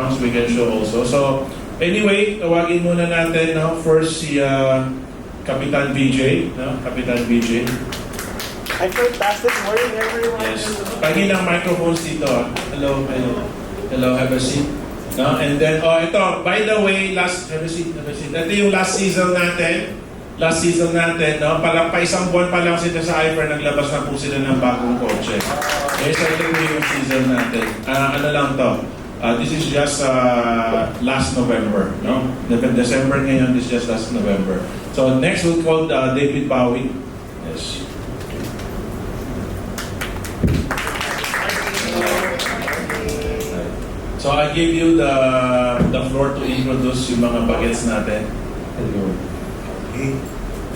backgrounds we can show also. So, anyway, tawagin muna natin, no? First si Kapitan VJ, no? Kapitan VJ. Hi, fantastic morning, everyone. Yes. Pagin ang microphones dito. Hello, hello. Hello, have a seat. No? And then, ito, by the way, have a seat, have a seat. Ito yung last season natin. Last season natin, no? Parang pa isang buwan pa lang sila sa iFair, naglabas na po sila ng bagong kotse. Okay, so ito yung season natin. Ano lang to? This is just last November, no? December ngayon, this is just last November. So next we'll call David Bowie. Yes. So I give you the floor to introduce yung mga bagets natin. Okay.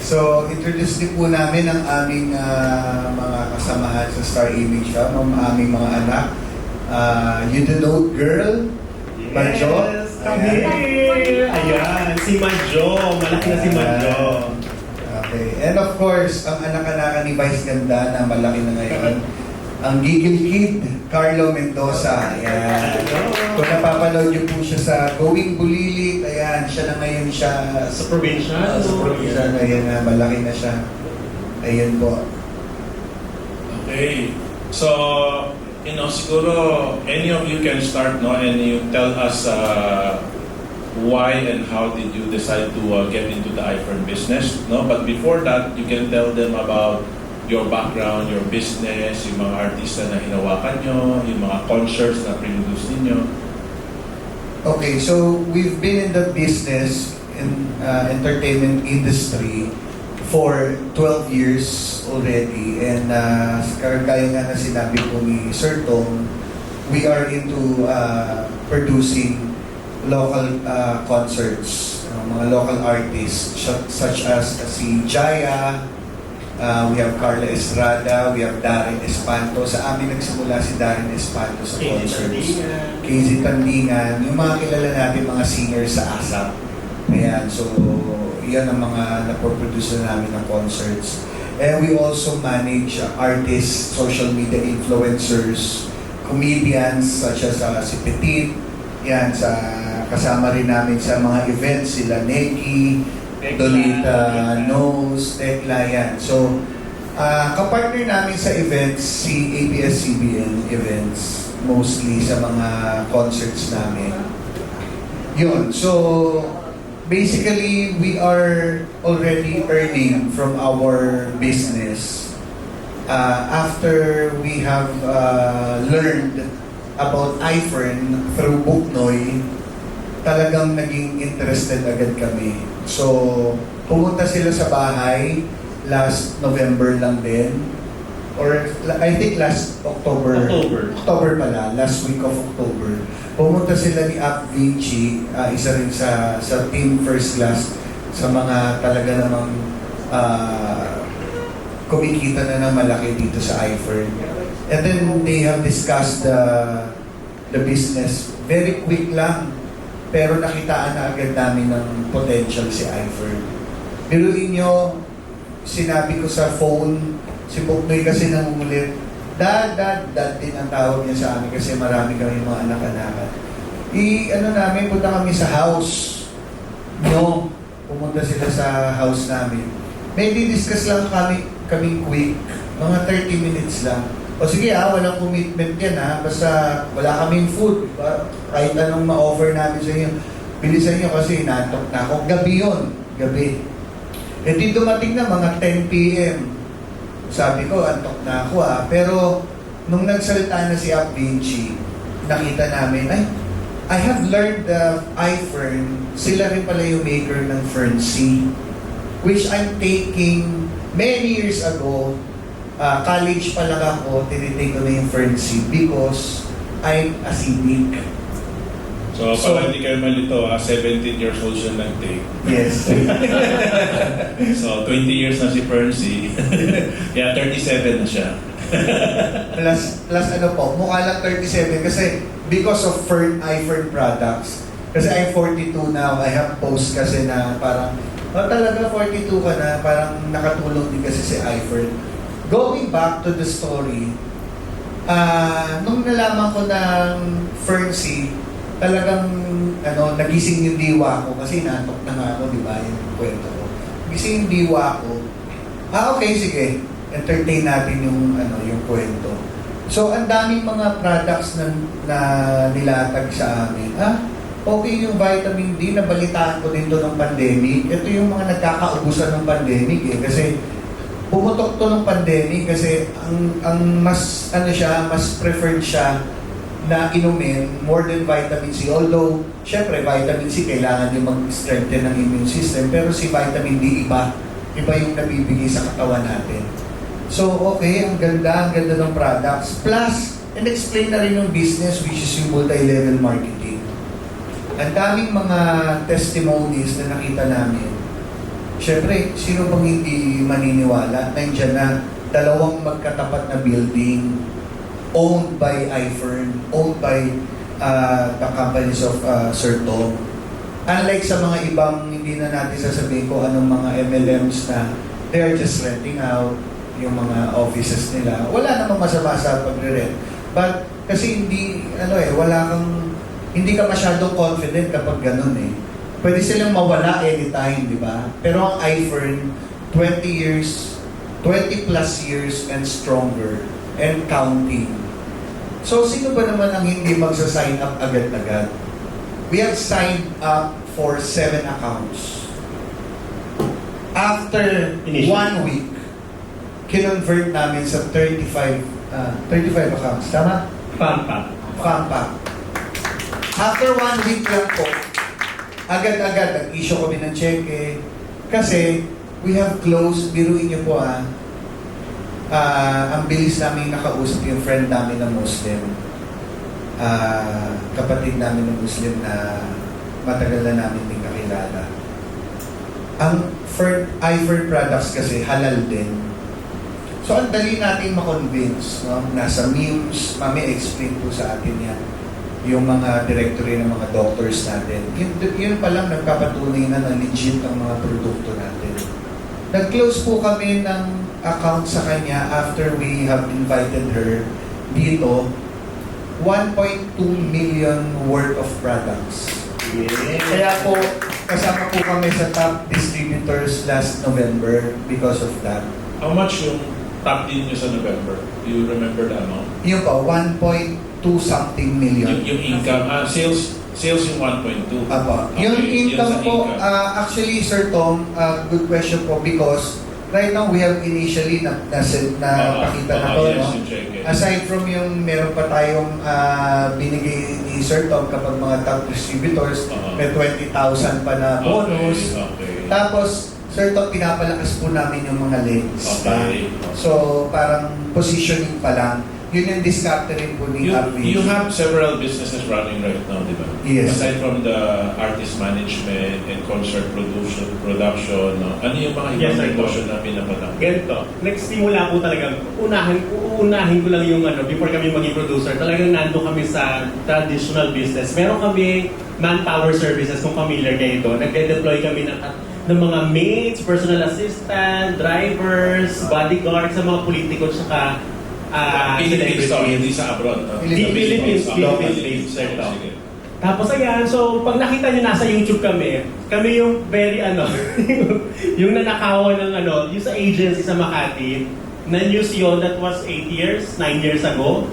So, introduce din po namin ang aming mga kasamahan sa Star Image Hub, ang aming mga anak. You the Note Girl, Majo. Yes, come here. Ayan, si Majo. Malaki na si Majo. Okay. And of course, ang anak-anak ni Vice Ganda na malaki na ngayon, ang Gigil Kid, Carlo Mendoza. Ayan. Kung napapanood niyo po siya sa Going Bulilit, ayan, siya na ngayon siya Sa probinsya. sa probinsya. Ayan na, malaki na siya. Ayan po. Okay. So, siguro any of you can start, no? And you tell us why and how did you decide to get into the iFair business, no? But before that, you can tell them about your background, your business, yung mga artista na hinawakan nyo, yung mga concerts na produce ninyo. Okay, so we've been in the business in entertainment industry for 12 years already, and kagaya nga na sinabi po ni Sir Tom, we are into producing local concerts, mga local artists such as si Jaya, we have Carla Estrada, we have Darren Espanto. Sa amin nagsimula si Darren Espanto sa concerts. Casey Tandingan, yung mga kilala natin mga singers sa ASAP. Ayan, so yan ang mga napoproduce na namin ng concerts. And we also manage artists, social media influencers, comedians such as si Petit. Yan, kasama rin namin sa mga events sila Neki, Donita, Nose, Tekla, yan. So, kapartner namin sa events, si ABS-CBN events, mostly sa mga concerts namin. Yun, so, basically, we are already earning from our business. After we have learned about iFair through Buknoy, talagang naging interested agad kami. So, pumunta sila sa bahay last November lang din. Or I think last October. October pala, last week of October. Pumunta sila ni Ap Vinci, isa rin sa team first class, sa mga talaga namang kumikita na ng malaki dito sa iFair. And then they have discussed the business. Very quick lang. Pero nakitaan na agad namin ng potential si iFair. Biruin nyo, sinabi ko sa phone, si Buknoy kasi nangungulit, Dad din ang tawag niya sa amin kasi marami kami mga anak-anakan. Namin, punta kami sa house. No, pumunta sila sa house namin. May discuss lang kaming quick, mga 30 minutes lang. O sige walang commitment yan basta wala kaming food. Kahit anong ma-offer namin sa inyo, bilisan nyo kasi natok na ako. Gabi yun, gabi. E di dumating na mga 10 p.m. Sabi ko, antok na ako Pero nung nagsalita na si Ap Vinci, nakita namin, I have learned the iFern, sila rin pala yung maker ng Ferncy, which I'm taking many years ago. College pa lang ako, tinitake ko na yung Ferncy because I'm acidic. So, para hindi kayo malito, 17 years old siya nag-take. Yes. So, 20 years na si Percy. Yeah, 37 na siya. plus mukha lang 37 kasi because of iFern products. Kasi I'm 42 now, I have post kasi na parang, talaga 42 ka na, parang nakatulong din kasi si iFern. Going back to the story, nung nalaman ko ng Ferncy, talagang nagising yung diwa ko kasi natok na nga ako, di ba, yung kwento ko. Gising yung diwa ko. Okay, sige. Entertain natin yung kwento. So, ang daming mga products na nilatag sa amin. Okay yung vitamin D, nabalitaan ko din to ng pandemic. Ito yung mga nagkakaubusan ng pandemic kasi pumutok to ng pandemic kasi ang mas mas preferred siya na inumin more than vitamin C. Although, syempre, vitamin C kailangan din mag-strengthen ng immune system, pero si vitamin D iba yung nabibigay sa katawan natin. So, okay, ang ganda ng products. Plus, and-explain na rin yung business which is yung multi-level marketing. Ang daming mga testimonies na nakita namin. Siyempre, sino bang hindi maniniwala? Nandiyan na dalawang magkatapat na building owned by iFern, owned by the companies of Sir Tom. Unlike sa mga ibang, hindi na natin sasabihin ko anong mga MLMs na they're just renting out yung mga offices nila. Wala namang masama sa pagre-rent. But kasi hindi ka masyadong confident kapag ganun eh. Pwede silang mawala anytime, di ba? Pero ang iFern, 20 plus years and stronger and counting. So, sino ba naman ang hindi magsa-sign up agad-agad? We have signed up for 7 accounts. After 1 week, kinonvert namin sa 35 accounts. Tama? Pampa. After 1 week lang po, agad-agad nag-issue kami ng cheque. Kasi we have closed, biruin niyo po ang bilis namin nakausap yung friend namin na Muslim. Kapatid namin na Muslim na matagal na namin din kakilala. Ang iFern products kasi halal din. So, ang dali natin makonvince. No? Nasa memes, mami explain po sa atin yan. Yung mga directory ng mga doctors natin. Yun pa lang nagpapatunay na legit ang mga produkto natin. Nag-close po kami ng account sa kanya after we have invited her dito. 1.2 million worth of products. Yeah. Kaya po, kasama po kami sa top distributors last November because of that. How much yung top din nyo sa November? Do you remember the amount? Yun po, 1.2 something million. Yung income, sales yung 1.2. Apo. Okay, Yung yun income sa po, income. actually, Sir Tom, good question po because right now we have initially pakita na to, yes, no? you check it. Aside from yung meron pa tayong binigay ni Sir Tom kapag mga top distributors, may 20,000 pa na bonus. Okay. Tapos, Sir Tom, pinapalakas po namin yung mga legs. Okay. So, parang positioning pa lang. Yun yung discount rin po ni You have several businesses running right now, di ba? Yes. Aside from the artist management and concert production, no? Ano yung mga Yes, ibang sir. negosyo na pinapatak? Ganito, nagsimula po talaga, uunahin ko lang yung before kami maging producer, talagang nando kami sa traditional business. Meron kami manpower services, kung familiar kayo ito. Nagde-deploy kami ng mga maids, personal assistant, drivers, bodyguards, sa mga politiko, saka Philippines to, hindi sa abroad. No? Philippines based, sir. Sige. Tapos ayan, so pag nakita nyo nasa YouTube kami yung very yung nanakawan ng yung sa agency sa Makati, na news yun, that was 9 years ago,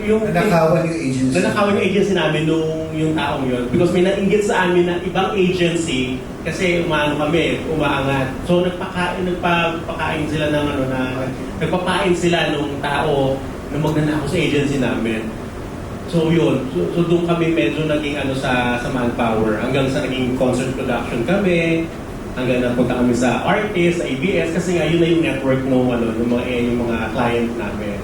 yung Nanakawan yung agency. nanakawan yung agency namin nung yung taong yun. Because may nainggit sa amin na ibang agency, kasi umaangat. So nagpapakain sila nagpapain sila nung tao na magnanakaw sa agency namin. So yun, so doon kami medyo naging sa manpower, hanggang sa naging concert production kami, hanggang napunta kami sa artist, sa ABS, kasi nga yun na yung network ng mga client namin.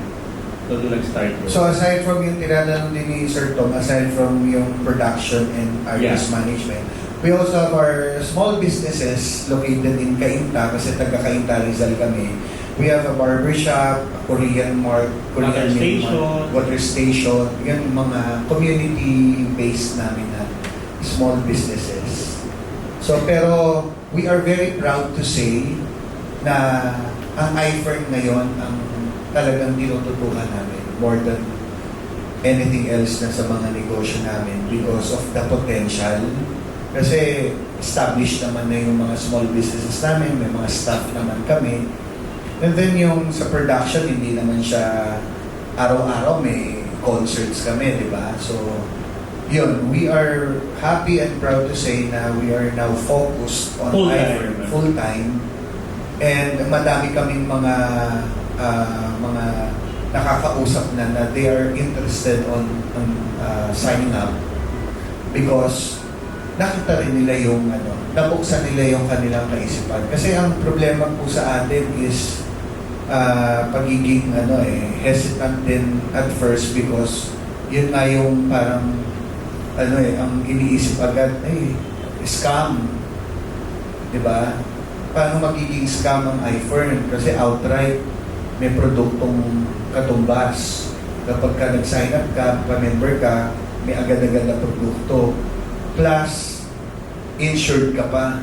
So doon nag-start yun. So aside from yung tinatanong din ni Sir Tom, aside from yung production and artist management, we also have our small businesses located in Cainta, kasi taga-Cainta Rizal kami. We have a barbershop, a Korean Water station. Water station. Yan yung mga community-based namin na small businesses. So pero we are very proud to say na ang iFern ngayon ang talagang tinututukan namin more than anything else na sa mga negosyo namin because of the potential. Kasi established naman na yung mga small businesses namin, may mga staff naman kami. And then yung sa production, hindi naman siya araw-araw may concerts kami, di ba? So, yun, we are happy and proud to say na we are now focused on Full-time. full-time. And madami kaming mga nakakausap na they are interested on signing up because nakita rin nila yung nabuksan nila yung kanilang kaisipan. Kasi ang problema po sa atin is pagiging hesitant din at first because yun nga yung parang ang iniisip agad, scam. Diba? Paano magiging scam ang iFern? Kasi outright may produktong katumbas. Kapag ka nag-sign up ka, pa-member ka, may agad-agad na produkto. Plus, insured ka pa.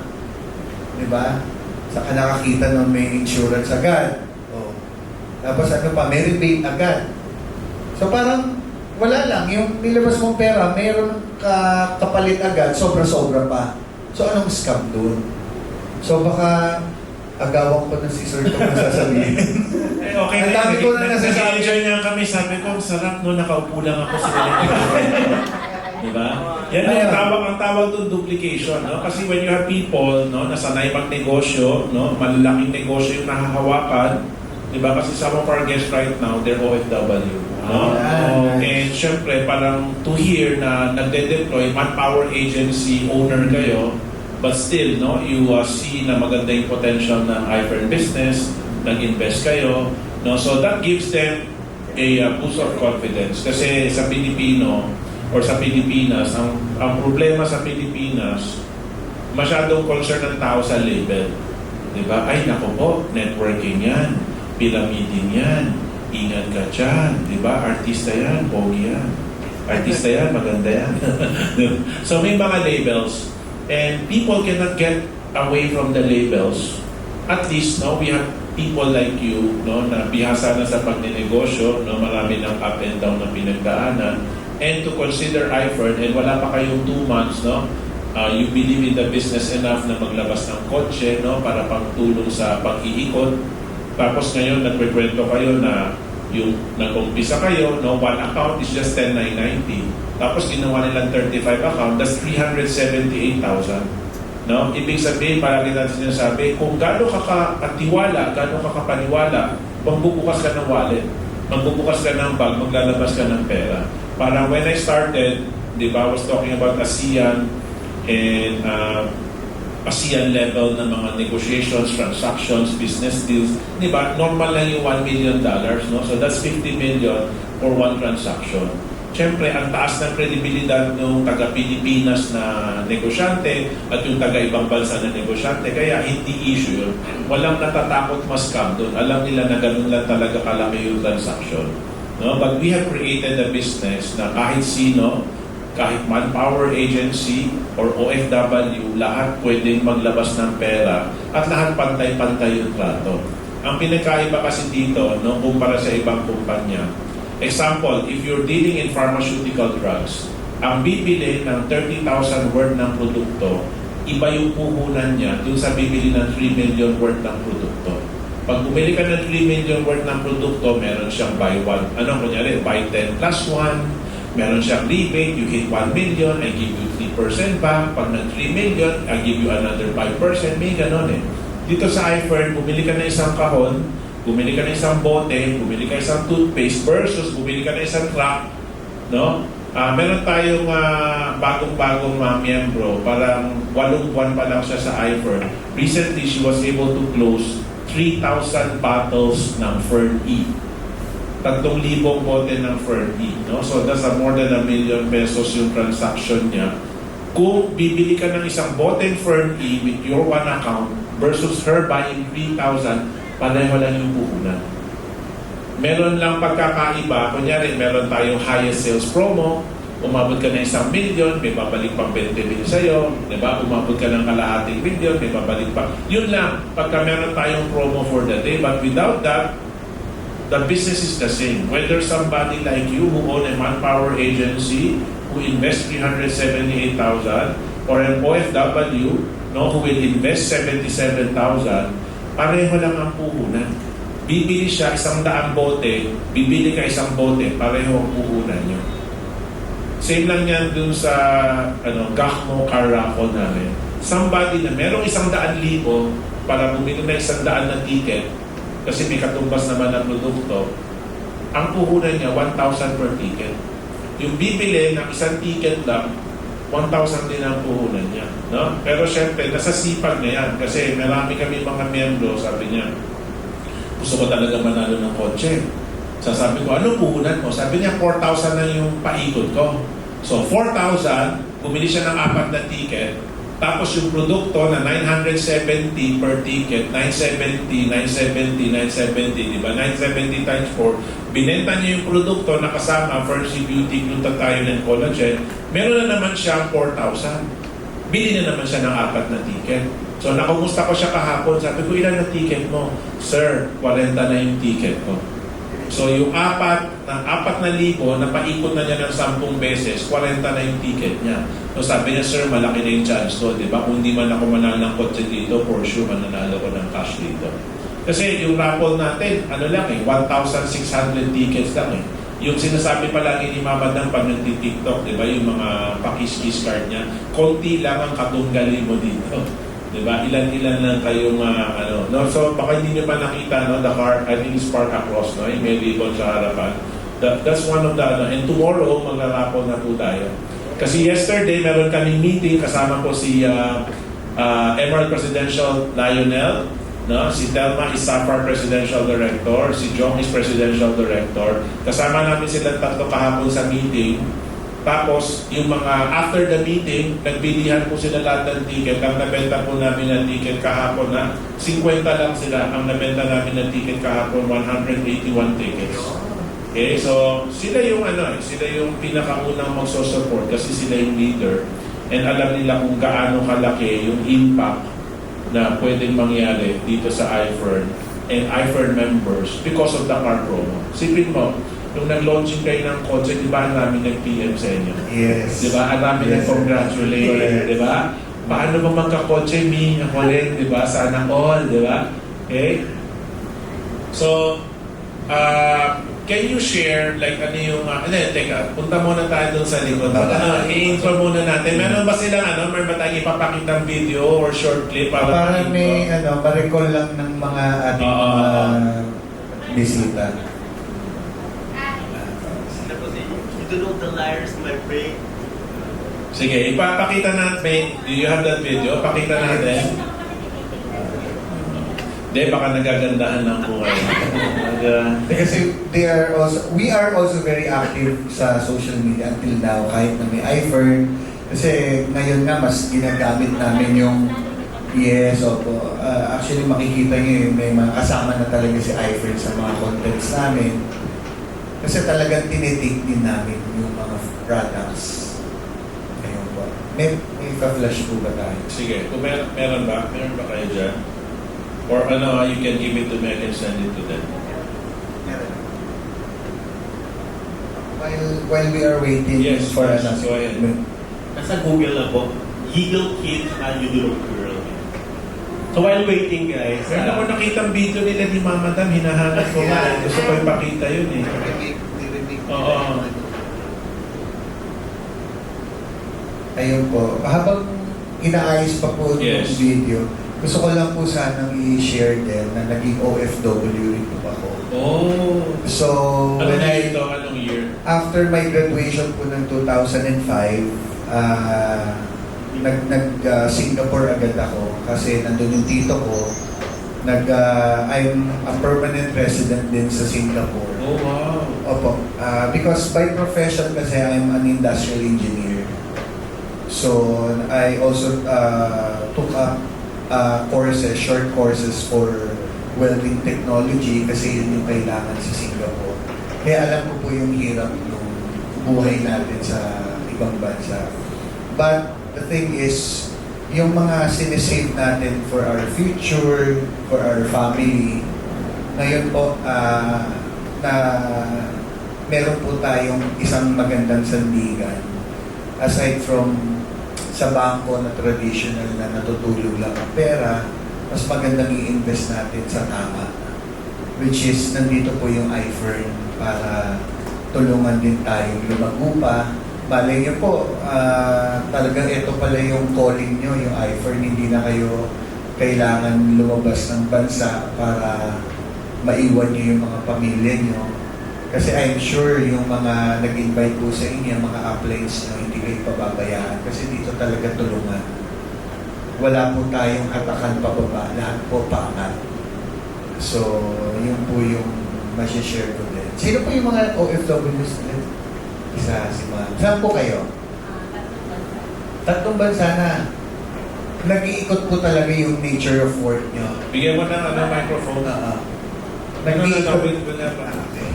Diba? Saka nakakita nun may insurance agad. Tapos may rebate agad. So parang wala lang. Yung nilabas mong pera, mayroon ka kapalit agad, sobra-sobra pa. So anong scam doon? So baka agawan ko na si Sir Tom na sasabihin. Okay Ang dami ko na nasasabi. Nag-enjoy niya kami. Sabi ko, sarap no, nakaupo lang ako sa diba? Yan ang tawag doon duplication, no? Kasi when you have people, no, na sanay magnegosyo, no, malalaking negosyo yung nahahawakan, diba? Kasi some of our guests right now, they're OFW. No? And syempre, parang to hear na nagde-deploy, manpower agency owner kayo, but still, no, you see na maganda yung potential ng iFern business, nag-invest kayo, no? So that gives them a boost of confidence. Kasi sa Pilipino, or sa Pilipinas, ang problema sa Pilipinas, masyadong concern ng tao sa label. Diba? Ay, nako po, networking yan, pyramiding yan, ingat ka dyan, diba? Artista yan, pogi yan. Artista yan, maganda yan. So may mga labels, and people cannot get away from the labels. At least, no, we have people like you, no, na bihasa na sa pagninegosyo, no, marami ng up and down na pinagdaanan, and to consider iFern, and wala pa kayong 2 months, no, you believe in the business enough na maglabas ng kotse, no, para pagtulong sa pag-iikot. Tapos ngayon, nagkikwento kayo na yung nag-umpisa kayo, no, 1 account is just 10,990. Tapos ginawa nilang 35 account, that's 378,000. No? Ibig sabihin, palagi natin sinasabi, kung gano'n ka katiwala, gano'n ka kapaniwala, magbubukas ka ng wallet, magbubukas ka ng bag, maglalabas ka ng pera. Parang when I started, di ba, I was talking about ASEAN and ASEAN level ng mga negotiations, transactions, business deals. Di ba, normal lang yung $1 million, no? So that's 50 million for one transaction. Siyempre, ang taas ng kredibilidad ng taga-Pilipinas na negosyante at yung taga-ibang bansa na negosyante. Kaya hindi issue yun. Walang natatakot ma-scam doon. Alam nila na ganun lang talaga kalaki yung transaction. No? But we have created a business na kahit sino, kahit manpower agency or OFW, lahat pwedeng maglabas ng pera at lahat pantay-pantay yung trato. Ang pinakaiba kasi dito, no, kumpara sa ibang kumpanya, example, if you're dealing in pharmaceutical drugs, ang bibili ng 30,000 worth ng produkto, iba yung puhunan niya dun sa bibili ng 3 million worth ng produkto. Pag bumili ka ng 3 million worth ng produkto, meron siyang buy 1. Ano, kunyari, buy 10 plus 1. Meron siyang rebate, you hit 1 million, I give you 3% back. Pag ng 3 million, I give you another 5%. May ganon eh. Dito sa iFern, bumili ka ng isang kahon, bumili ka ng isang bote, bumili ka ng isang toothpaste versus bumili ka ng isang truck, no? Meron tayong bagong-bagong miyembro, parang 8 buwan pa lang siya sa iFern. Recently, she was able to close 3,000 bottles ng Fern E. 3,000 bote ng Fern E, no? So that's more than ₱1 million yung transaction niya. Kung bibili ka ng isang bote ng Fern E with your one account versus her buying 3,000, pareho lang yung puhunan. Meron lang pagkakaiba, kunyari meron tayong highest sales promo, umabot ka ng 1 million, may babalik pang 20 million sa'yo, diba? Umabot ka ng kalahating million, may babalik pa. Yun lang, pagka meron tayong promo for the day, but without that, the business is the same. Whether somebody like you who own a manpower agency who invests 378,000 or an OFW who will invest 77,000, pareho lang ang puhunan. Bibili siya 100 bote, bibili ka 1 bote, pareho ang puhunan niyo. Same lang yan dun sa Gakmo car raffle namin. Somebody na merong 100,000 para bumili na 100 na ticket kasi may katumbas naman ng produkto, ang puhunan niya 1,000 per ticket. Yung bibili ng 1 ticket lang, 1,000 din ang puhunan niya. No? Pero syempre, nasa sipag na yan kasi marami kami mga miyembro, sabi niya, gusto ko talaga manalo ng kotse. Sasabi ko, ano puhunan mo? Sabi niya, 4,000 lang yung paikot ko. So, 4,000, bumili siya ng 4 na ticket, tapos yung produkto na 970 per ticket, 970, 970, 970, di ba? 970 times 4, binenta niya yung produkto na kasama First Beauty, Glutathione, and Collagen, meron na naman siya 4,000. Bili na naman siya ng 4 na ticket. So, nakumusta ko siya kahapon, sabi ko, ilan na ticket mo? Sir, 40 na yung ticket ko. So, yung 4,000 na paikot na niya ng 10 beses, 40 na yung ticket niya. So, sabi niya, sir, malaki na yung chance to, di ba? Kung hindi man ako manalo ng kotse dito, for sure, mananalo ko ng cash dito. Kasi yung raffle natin, 1,600 tickets lang eh. Yung sinasabi palagi ni Mama Dan pag nagti-TikTok, di ba? Yung mga pakis-kiss card niya, konti lang ang katunggali mo dito. Diba? Ilan-ilan lang kayong no? So baka hindi nyo pa nakita, no? The car, I think is parked across, no? Yung may ribbon sa harapan. That's one of the, and tomorrow, maglalapon na po tayo. Kasi yesterday, meron kaming meeting, kasama po si Emerald Presidential Lionel, no? Si Telma is Sapphire Presidential Director, si Jong is Presidential Director. Kasama namin sila 3 kahapon sa meeting. Tapos, yung mga after the meeting, nagbilihan po sila lahat ng ticket. Ang nabenta po namin ng ticket kahapon na 50 lang sila. Ang nabenta namin ng ticket kahapon, 181 tickets. Okay, so sila yung sila yung pinakaunang magso-support kasi sila yung leader. And alam nila kung gaano kalaki yung impact na pwedeng mangyari dito sa iFern and iFern members because of the car promo. Sipin mo, nung nag-launching kayo ng kotse, di ba ang namin nag-PM sa inyo? Yes. Di ba? Ang namin nag-congratulate. Di ba? Paano ba magka-kotse, Mi? Ako rin, di ba? Sana all, di ba? Okay? So, can you share, like, ano yung, teka, punta muna tayo dun sa likod. I-intro muna natin. Meron ba silang, meron ba tayong ipapakitang video or short clip? Para may, ma-recall lang ng mga ating bisita. You don't know the liars, my brain. Sige, ipapakita natin. Do you have that video? Pakita natin. Hindi, baka nagagandahan lang po kayo. Kasi we are also very active sa social media until now, kahit na may iFern. Kasi ngayon nga, mas ginagamit namin yung opo. Actually, makikita nyo may mga kasama na talaga si iFern sa mga contents namin. Kasi talagang tinitake din namin yung mga products. Ayun po. May ka-flash po ba tayo? Sige, kung meron ba? Meron ba kayo dyan? Or you can give it to me, I can send it to them. Meron. While we are waiting Yes, for yes, go ahead. Nasa Google na po, Eagle Kid at Udurog Girl. So while waiting, guys, Meron ako nakitang video nila ni Mama Dan, hinahanap ko nga. Gusto ko ipakita yun eh. Oo. Ayun po. Habang inaayos pa po yung Yes. video, gusto ko lang po sanang i-share din na naging OFW rin po ako. Oh. So, Anong year ito? Anong year? after my graduation po ng 2005, nag-Singapore agad ako kasi nandun yung tito ko. I'm a permanent resident din sa Singapore. Oh, wow. Opo. Because by profession kasi I'm an industrial engineer. So, I also took up short courses for welding technology kasi yun yung kailangan sa Singapore. Kaya alam ko po yung hirap ng buhay natin sa ibang bansa. But the thing is, yung mga sinesave natin for our future, for our family, ngayon po, na meron po tayong isang magandang sandigan aside from sa bangko na traditional na natutulog lang ang pera, mas magandang i-invest natin sa tama, which is nandito po yung iFern para tulungan din tayong lumago pa. Malay niyo po, talagang ito pala yung calling nyo, yung iFern, hindi na kayo kailangan lumabas ng bansa para maiwan niyo yung mga pamilya niyo. Kasi I'm sure yung mga nag-invite po sa inyo, mga uplines nyo, hindi kayo pababayaan. Kasi dito talaga tulungan. Wala po tayong hatakan pababa, lahat po paangat. So, yun po yung masishare ko din. Sino po yung mga OFWs din? Isa, si Ma'am. Saan po kayo? Tatlong bansa na. Nag-iikot po talaga yung nature of work nyo. Bigyan mo ng microphone. Nag-iikot. Okay.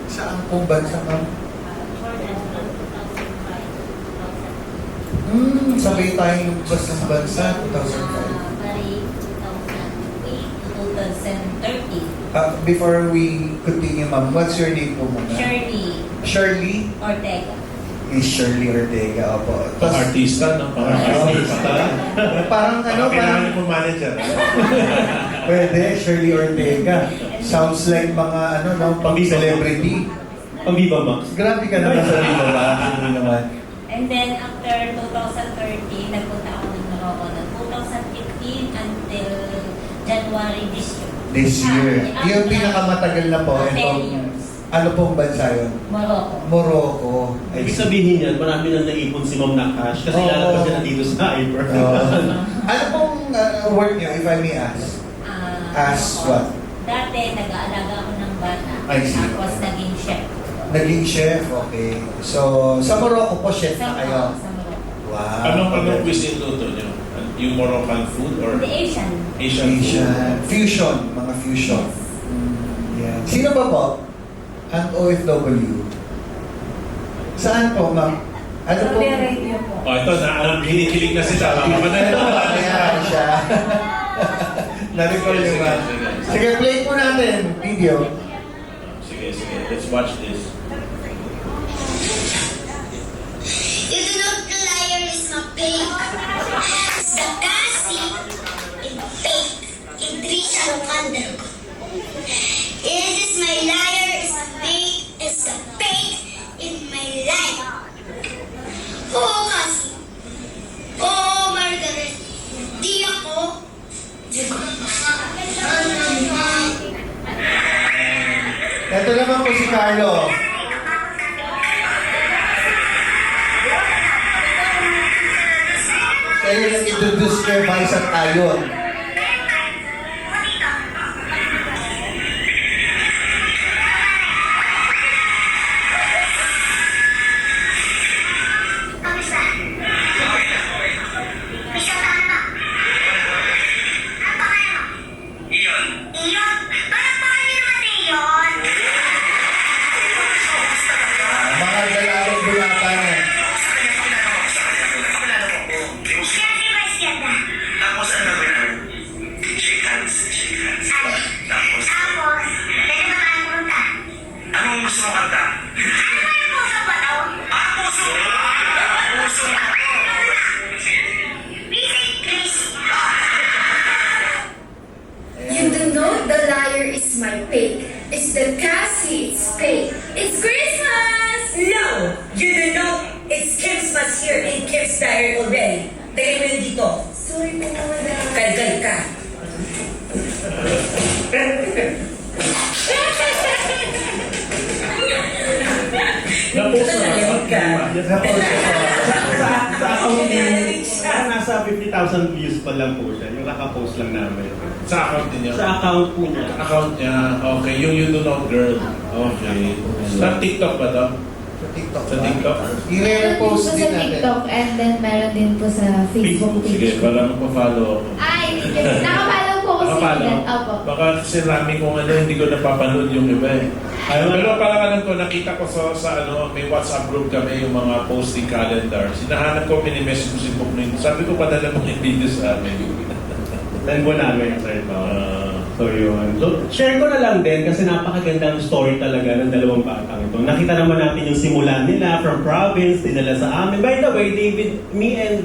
Saan pong bansa ka? Sabay tayong lumabas ng bansa, 2005. Bali, 2008 to 2013. Before we continue, ma'am, what's your name po muna? Shirley Shirley? Ortega. Is Shirley Ortega, opo. Pang-artista, no? Pang-artista. Parang ano, Kailangan parang mo manager. pwede, Shirley Ortega. Sounds like mga ano, no, pang-celebrity. Pang Viva Max. Grabe ka naman sa Viva ba? Hindi naman. And then after 2013, nagpunta ako ng Morocco ng 2015 until January this year. This year. Yung pinakamatagal na po, 10 itong, years. ano pong bansa yun? Morocco. Morocco. Ibig sabihin yan, marami nang naipon si Ma'am na cash kasi Oo. lalabas siya na dito sa iFern. Ano pong work niyo, if I may ask? As what? Dati, nag-aalaga ako ng bata. I see. Tapos naging chef. Naging chef, okay. So, sa Morocco po, chef na kayo? Sa Morocco. Wow. Anong cuisine luto nyo? Yung Moroccan food or The Asian. Asian food? Asian. Fusion, mga fusion. Yeah. Sino ba po? Ang OFW? Saan po, ma'am? Ano po? Saudi Arabia po. Oh, ito na, kinikilig na sila. Ayan siya. Na-recall niyo ba? Sige, play po natin. Video. Sige. Let's watch this. You do not liar is my fake. Zakasi in fake. Idrisa Romando. It is my liar is my fake. It's a fake in my life. Oo kasi. Oo, Margaret. Di ako. Ito naman po si Carlo. Kayo nag-introduce kay Vice at Ayon. Kamusta? May shota na. Ano pa kaya mo? Iyon. Iyon? Palakpakan niyo naman na iyon. Mga dalalong bulatan eh. Siya si Vice ganda. Tapos ano ba yun? Shake hands. Tapos, Pwede ba tayo pumunta? anong gusto mong kanta? Ano ba yung puso ba to? Puso! Puso! Visit Chris. You do know the liar is my fake. It's the Cassie, it's fake. It's Christmas! No! You do know it's Christmas here in Kim's Diary already. Tagay mo yun dito. Sorry po, madam. Kalgal ka. Napost na. Nanalimot ka. Sa account niya, nasa 50,000 views pa lang po siya. Yung nakapost lang namin. Sa account niya? Sa account po niya. Account niya. Okay. Yung You Do Not Girl. Okay. Sa TikTok ba to? Sa TikTok. Sa TikTok? Meron din po I-repost sa din natin. TikTok and then meron din po sa Facebook Sige, page. para magpa-follow ako. Ay, nakapalaw po ko sa Nakapalo? ilan. Opo. Baka kasi rami kong ano, hindi ko napapanood yung iba eh. Pero parang alam ko, nakita ko sa ano, may WhatsApp group kami yung mga posting calendar. Sinahanap ko, mini-message ko si Book Sabi ko, padala mo yung video sa amin. Send po namin, Sir Tom. So yun. So, share ko na lang din kasi napakagandang story talaga ng dalawang batang ito. Nakita naman natin yung simulan nila from province, dinala sa amin. By the way,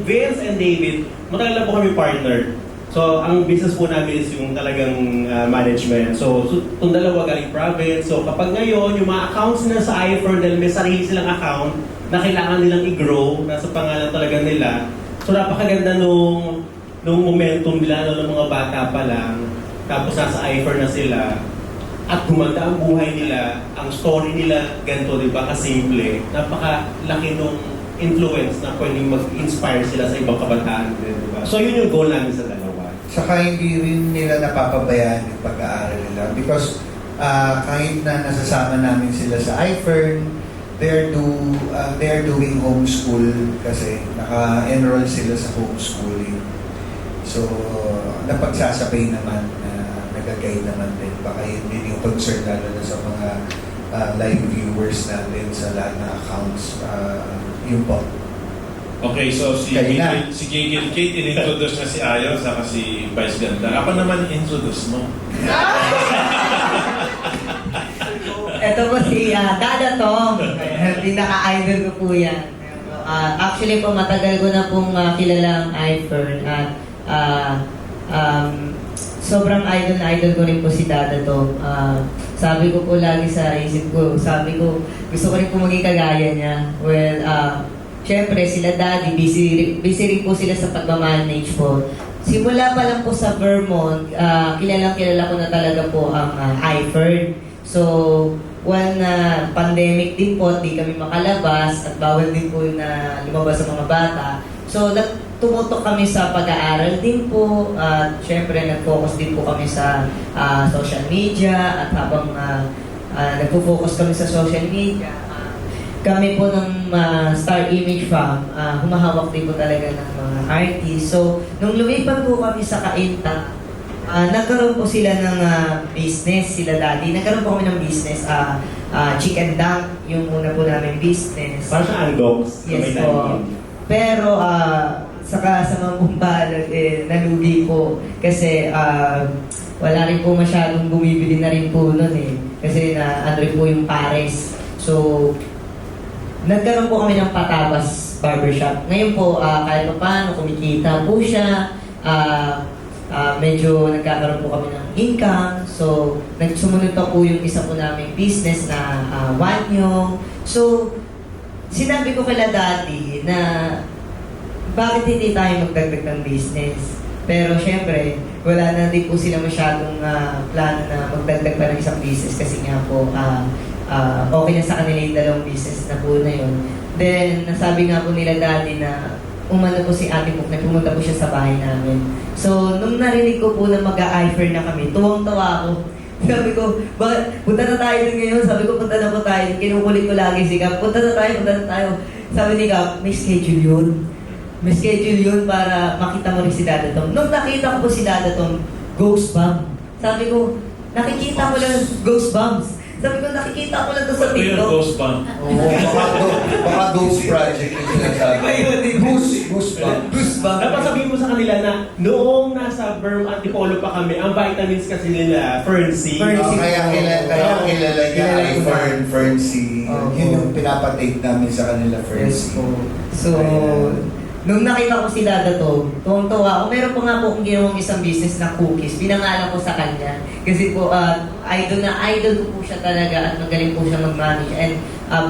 Vince and David, matagal na po kami partner. So, ang business po namin is yung talagang management. So itong dalawa galing province. So, kapag ngayon, yung mga accounts nila sa iFern, dahil may sarili silang account na kailangan nilang i-grow, nasa pangalan talaga nila. So, napakaganda nung momentum nila, ng mga bata pa lang. Tapos nasa iFern na sila. At gumanda ang buhay nila. Ang story nila, ganito, di ba? Kasimple. Napakalaki nung influence na pwedeng mag-inspire sila sa ibang kabataan din, di ba? So, yun yung goal namin sa dalawa. Saka hindi rin nila napapabayaan yung pag-aaral nila because kahit na nasasama namin sila sa iFern, they're doing homeschool kasi naka-enroll sila sa homeschooling. So, napagsasabay naman na nag-guide naman din. Baka hindi yung concern lalo na sa mga live viewers natin sa lahat na accounts. Yun po. Okay, so si Gigil Kate, in-introduce na si Ayon, saka si Vice Ganda. Ako naman introduce mo. Ito po si Dada Tom. Pinaka-idol ko po yan. Actually po, matagal ko na pong kilala ang iFern at sobrang idol na idol ko rin po si Dada Tom. Sabi ko po lagi sa isip ko, sabi ko, gusto ko rin po maging kagaya niya. Well, syempre sila Daddy, busy rin po sila sa pagmamanage po. Simula pa lang po sa Vermont, kilala ko na talaga po ang iFern. So, when pandemic din po, di kami makalabas at bawal din po na lumabas sa mga bata. So, tumutok kami sa pag-aaral din po. Syempre, nag-focus din po kami sa social media at habang nagpo-focus kami sa social media, kami po ng Star Image Farm, humahawak din po talaga ng mga artists. So, nung lumipat po kami sa Cainta, nagkaroon po sila ng business, sila Daddy. Nagkaroon po kami ng business, chicken dunk, yung muna po namin business. Para sa Andogs. Yes po. Pero, saka sa mga bumbalag, nalugi po. Kasi, wala rin po masyadong bumibili na rin po nun eh. Kasi ano rin po yung pares. So, nagkaroon po kami ng Patabas Barbershop. Ngayon po, kahit pa paano, kumikita po siya. Medyo nagkakaroon po kami ng income. So, nagsumunod pa po yung isa po namin business na Wanyo. So, sinabi ko kay Daddy na bakit hindi tayo magdagdag ng business? Pero syempre, wala na din po sila masyadong plano na magdagdag pa ng isang business kasi nga po, okay na sa kanila yung dalawang business na po na yun. Then, nasabi nga po nila Daddy na umano po si Ate Muk na pumunta po siya sa bahay namin. So, nung narinig ko po na mag-a-iFern na kami, tuwang-tawa ako. Sabi ko, bakit? Punta na tayo dun ngayon. Sabi ko, punta na po tayo. Kinukulit ko lagi si Gab. Punta na tayo. Sabi ni Gab, may schedule yun. May schedule yun para makita mo rin si Dada Tom. Nung nakita ko po si Dada Tom, ghost bomb. Sabi ko, nakikita ko lang ghost bombs. Sabi ko, nakikita ko lang to sa Ano yung TikTok. ghost bomb? Baka Ghost Project yung sinasabi. Goose bomb. Dapat sabihin mo sa kanila na noong nasa Antipolo pa kami, ang vitamins kasi nila, Fern-C. Kaya kilala niya ay Fern-C. Yun yung pinapatake namin sa kanila, Fern-C. Yes po. So, nung nakita ko si Dada Tom, tuwang-tuwa ako. Meron pa nga po akong ginawang isang business na cookies. Pinangalan ko sa kanya. Kasi po, idol ko po siya talaga at magaling po siya mag-manage. And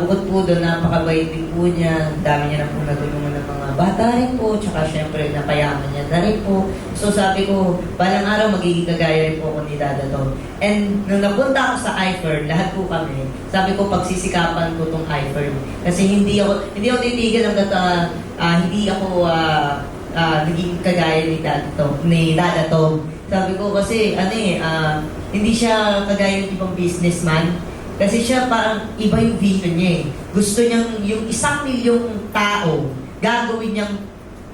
bukod po doon, napakabait din po niya. Dami niya na po natulungan ng mga bata rin po. Tsaka syempre, napayaman niya na rin po. So sabi ko, balang araw magiging kagaya rin po ako ni Dada Tom. And nung napunta ako sa iFern, lahat po kami, sabi ko pagsisikapan ko tong iFern. Kasi hindi ako titigil hanggat hindi ako naging kagaya ni Dada Tom. Sabi ko kasi, hindi siya kagaya ng ibang businessman. Kasi siya parang iba yung vision niya eh. Gusto niyang yung 1 milyong tao, gagawin niyang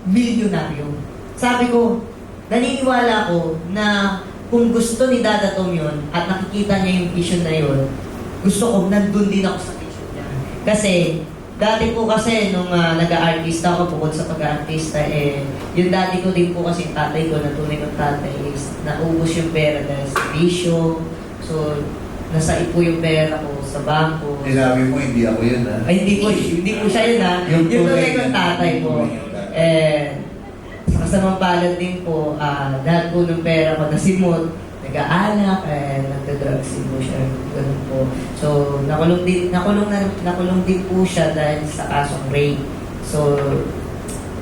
milyonaryo. Sabi ko, naniniwala ko na kung gusto ni Dada Tom yun at nakikita niya yung vision na yun, gusto ko nandun din ako sa vision niya. Kasi Dati po kasi nung nag-aartista ako, bukod sa pag-aartista, yung dati ko din po kasi yung tatay ko, na tunay ng tatay is naubos yung pera dahil sa bisyo. So, nasaip po yung pera ko sa bangko. Sinabi mo, hindi ako yun, ha? Ay, hindi po siya yun, ha? Yung tunay ng tatay ko. Sa kasamang palad din po, lahat po ng pera ko nasimot, nag-aanak, nagda-drugs din po siya. Ganun po. So, nakulong din po siya dahil sa kasong rape. So,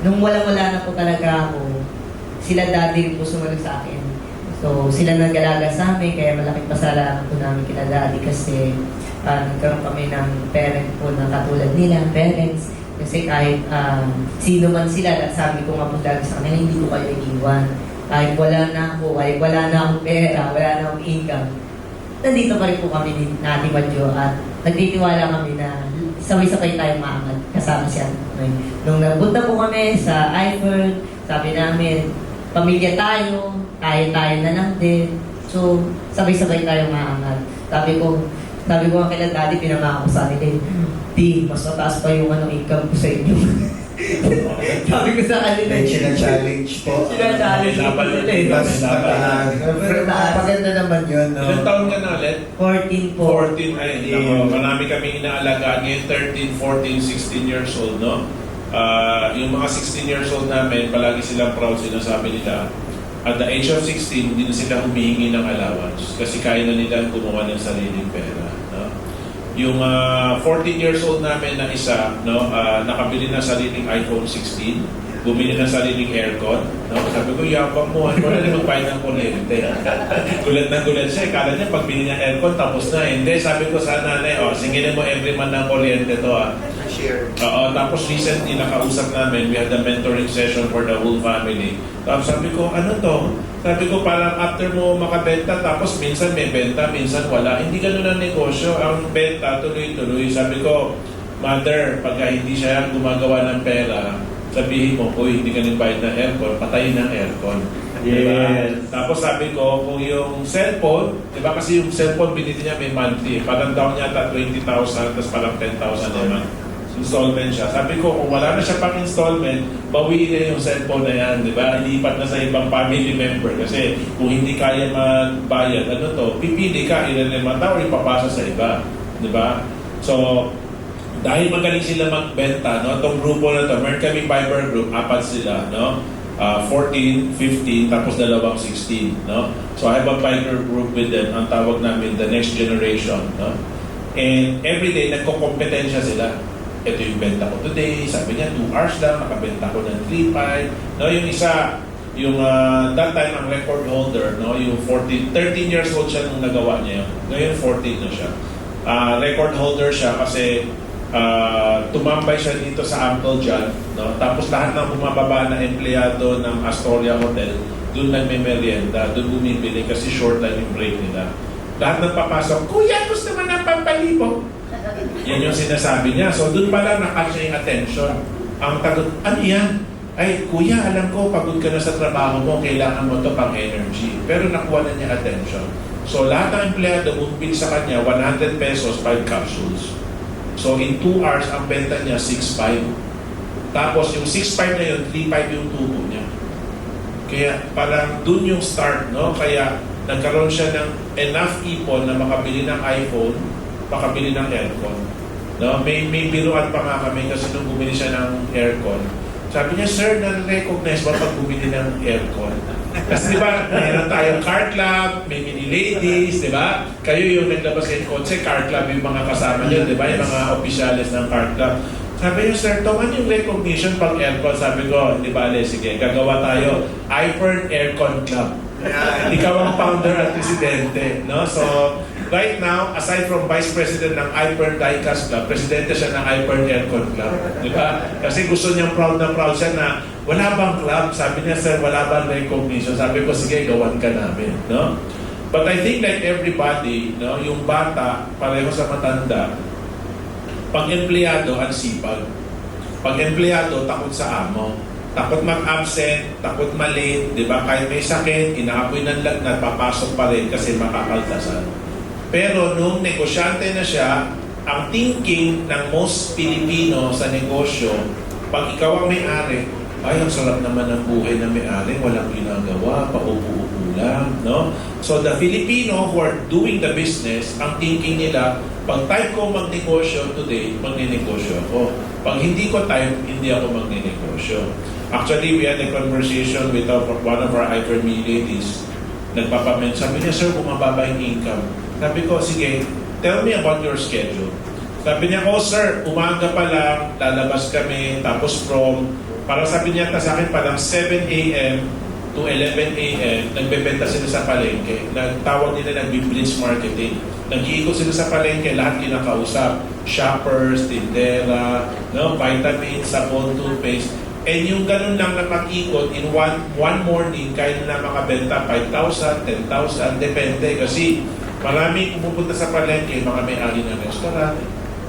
nung wala na po talaga ako, sila daddy po sumunod sa akin. So, sila nag-alaga sa amin, kaya malaking pasalamat po namin kila daddy kasi nagkaroon kami ng parent po na katulad nila, parents. Kasi kahit sino man sila, sabi ko nga po lagi sa kanila, hindi ko kayo iiwan. Kahit wala na akong pera, wala na akong income, nandito pa rin po kami ni Ate Madjo at nagtitiwala kami na sabay-sabay tayong maangat kasama siya. Nung napunta po kami sa iPhone, sabi namin, pamilya tayo na lang din. So, sabay-sabay tayong maangat. Sabi ko nga kila daddy, pinamako sa akin, di, mas mataas pa yung income ko sa inyo. Sabi ko sa kanila. Challenge po. Challenge po sila eh. Mas maganda naman yun, no? Ilang taon ka na ulit? 14 po. 14, ay, nako, marami kaming inaalagaan ngayon, 13, 14, 16 years old, no? Yung mga 16 years old namin, palagi silang proud, sinasabi nila, at the age of 16, hindi na sila humihingi ng allowance kasi kaya na nila gumawa ng sariling pera, no? Yung 14 years old namin na isa, no, nakabili ng sariling iPhone 16, bumili ng sariling aircon, no? Sabi ko, yabang mo, wala na magbayad ng kuryente. Gulat siya, kala niya pagbili niya aircon, tapos na. Hindi, sabi ko sa nanay, singilin mo every month ng kuryente to, Share. tapos recently nakausap namin, we had a mentoring session for the whole family. Tapos sabi ko, ano to? Sabi ko, parang after mo makabenta, tapos minsan may benta, minsan wala. Hindi ganun ang negosyo. Ang benta, tuloy-tuloy. Sabi ko, mother, pagka hindi siya gumagawa ng pera, sabihin mo, hindi ka nagbayad ng aircon, patayin ng aircon. Diba? Tapos sabi ko, kung yung cellphone, diba kasi yung cellphone binili niya may monthly, parang down niya 20,000, tapos parang 10,000 naman. Installment siya. Sabi ko, kung wala na siya pang installment, bawiin na yung cellphone na yan, di ba? Ilipat na sa ibang family member kasi kung hindi kaya magbayad, pipili ka, ilalima o ipapasa sa iba, di ba? So, dahil magaling sila magbenta, no? Itong grupo na to, meron kami Viber group, 4 sila, no? 14, 15, tapos 16, no? So, I have a Viber group with them, ang tawag namin, the next generation, no? And every day, nagko-kompetensya sila. Ito yung benta ko today, sabi niya 2 hours lang, nakabenta ko ng 3.5. No, yung isa, yung that time ang record holder, no, yung 13 years old siya nung nagawa niya yun. Ngayon 14 na siya. Record holder siya kasi tumambay siya dito sa Uncle John, no? Tapos lahat ng bumababa na empleyado ng Astoria Hotel, doon nagme-merienda, doon bumibili kasi short lang yung break nila. Lahat ng papasok, kuya, gusto mo ng pampalibo? Yan yung sinasabi niya. So doon pala nakatch niya yung attention. Ang tagot, ano yan? Ay, kuya, alam ko, pagod ka na sa trabaho mo, kailangan mo to pang energy. Pero nakuha na niya attention. So lahat ng empleyado bumibili sa kanya, 100 pesos, 5 capsules. So in 2 hours, ang benta niya, 6.5. Tapos yung 6.5 na yun, 3.5 yung tubo niya. Kaya parang dun yung start, no? Kaya nagkaroon siya ng enough ipon na makabili ng iPhone, makabili ng aircon. No? May biruan pa nga kami kasi nung bumili siya ng aircon. Sabi niya, sir, na-recognize ba pag bumili ng aircon? Kasi di ba, mayroon tayong car club, may mini ladies, di ba? Kayo yung naglabas ng kotse, car club yung mga kasama niyo, di ba? Yung mga opisyalis ng car club. Sabi niya, sir, tuman yung recognition pag aircon. Sabi ko, di ba, sige, gagawa tayo iPhone Aircon Club. Ikaw ang founder at presidente, no? So, right now, aside from vice president ng iPern Diecast Club, presidente siya ng iPern Aircon Club. Di ba? Kasi gusto niyang proud na proud siya na wala bang club? Sabi niya, sir, wala bang recognition? Sabi ko, sige, gawan ka namin, no? But I think like everybody, no, yung bata, pareho sa matanda, pag empleyado, ang sipag. Pag empleyado, takot sa amo. Takot mag-absent, takot malate, di ba? Kahit may sakit, inaapoy ng lagnat, papasok pa rin kasi makakaltasan. Pero nung negosyante na siya, ang thinking ng most Pilipino sa negosyo, pag ikaw ang may-ari, ay, ang sarap naman ng buhay na may-ari, walang ginagawa, paupo-upo lang, no? So the Filipino who are doing the business, ang thinking nila, pag time ko magnegosyo today, magninegosyo ako. Pag hindi ko time, hindi ako magninegosyo. Actually, we had a conversation with one of our hyperme ladies. Nagpapament, sabi niya, sir, bumababa yung income. Sabi ko, sige, tell me about your schedule. Sabi niya, oh sir, umaga pa lang, lalabas kami, tapos para sabi niya sa akin, parang 7 a.m. to 11 a.m., nagbebenta sila sa palengke. Nagtawag nila nag-blitz marketing. Nag-iikot sila sa palengke, lahat kinakausap. Shoppers, tindera, no, vitamins, sabon, toothpaste. And yung ganun lang na pag-ikot, in one morning, kaya na makabenta 5,000, 10,000, depende. Kasi maraming pumupunta sa palengke, mga may-ari ng restaurant,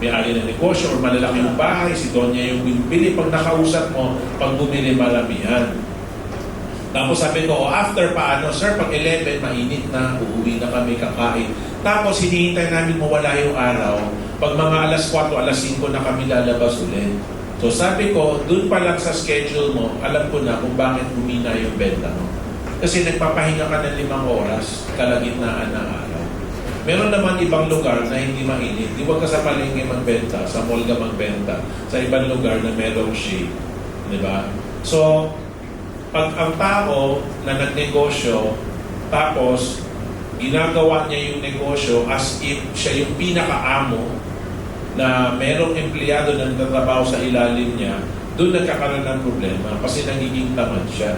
may-ari ng negosyo, or malalaki yung bahay, si Donya yung bibili. Pag nakausap mo, pag bumili maramihan. Tapos sabi ko, after paano, sir, pag 11, mainit na, uuwi na kami kakain. Tapos hinihintay namin mawala yung araw. Pag mga alas 4, alas 5 na kami lalabas ulit. So sabi ko, dun pa lang sa schedule mo, alam ko na kung bakit humina yung benta mo. Kasi nagpapahinga ka ng 5 oras, kalagitnaan ng araw. Meron naman ibang lugar na hindi mainit. Di wag ka sa palengke magbenta, sa mall ka magbenta, sa ibang lugar na merong shade. Di ba? So, pag ang tao na nagnegosyo, tapos ginagawa niya yung negosyo as if siya yung pinakaamo na merong empleyado na nagtatrabaho sa ilalim niya, doon nagkakaroon ng problema kasi nagiging tamad siya.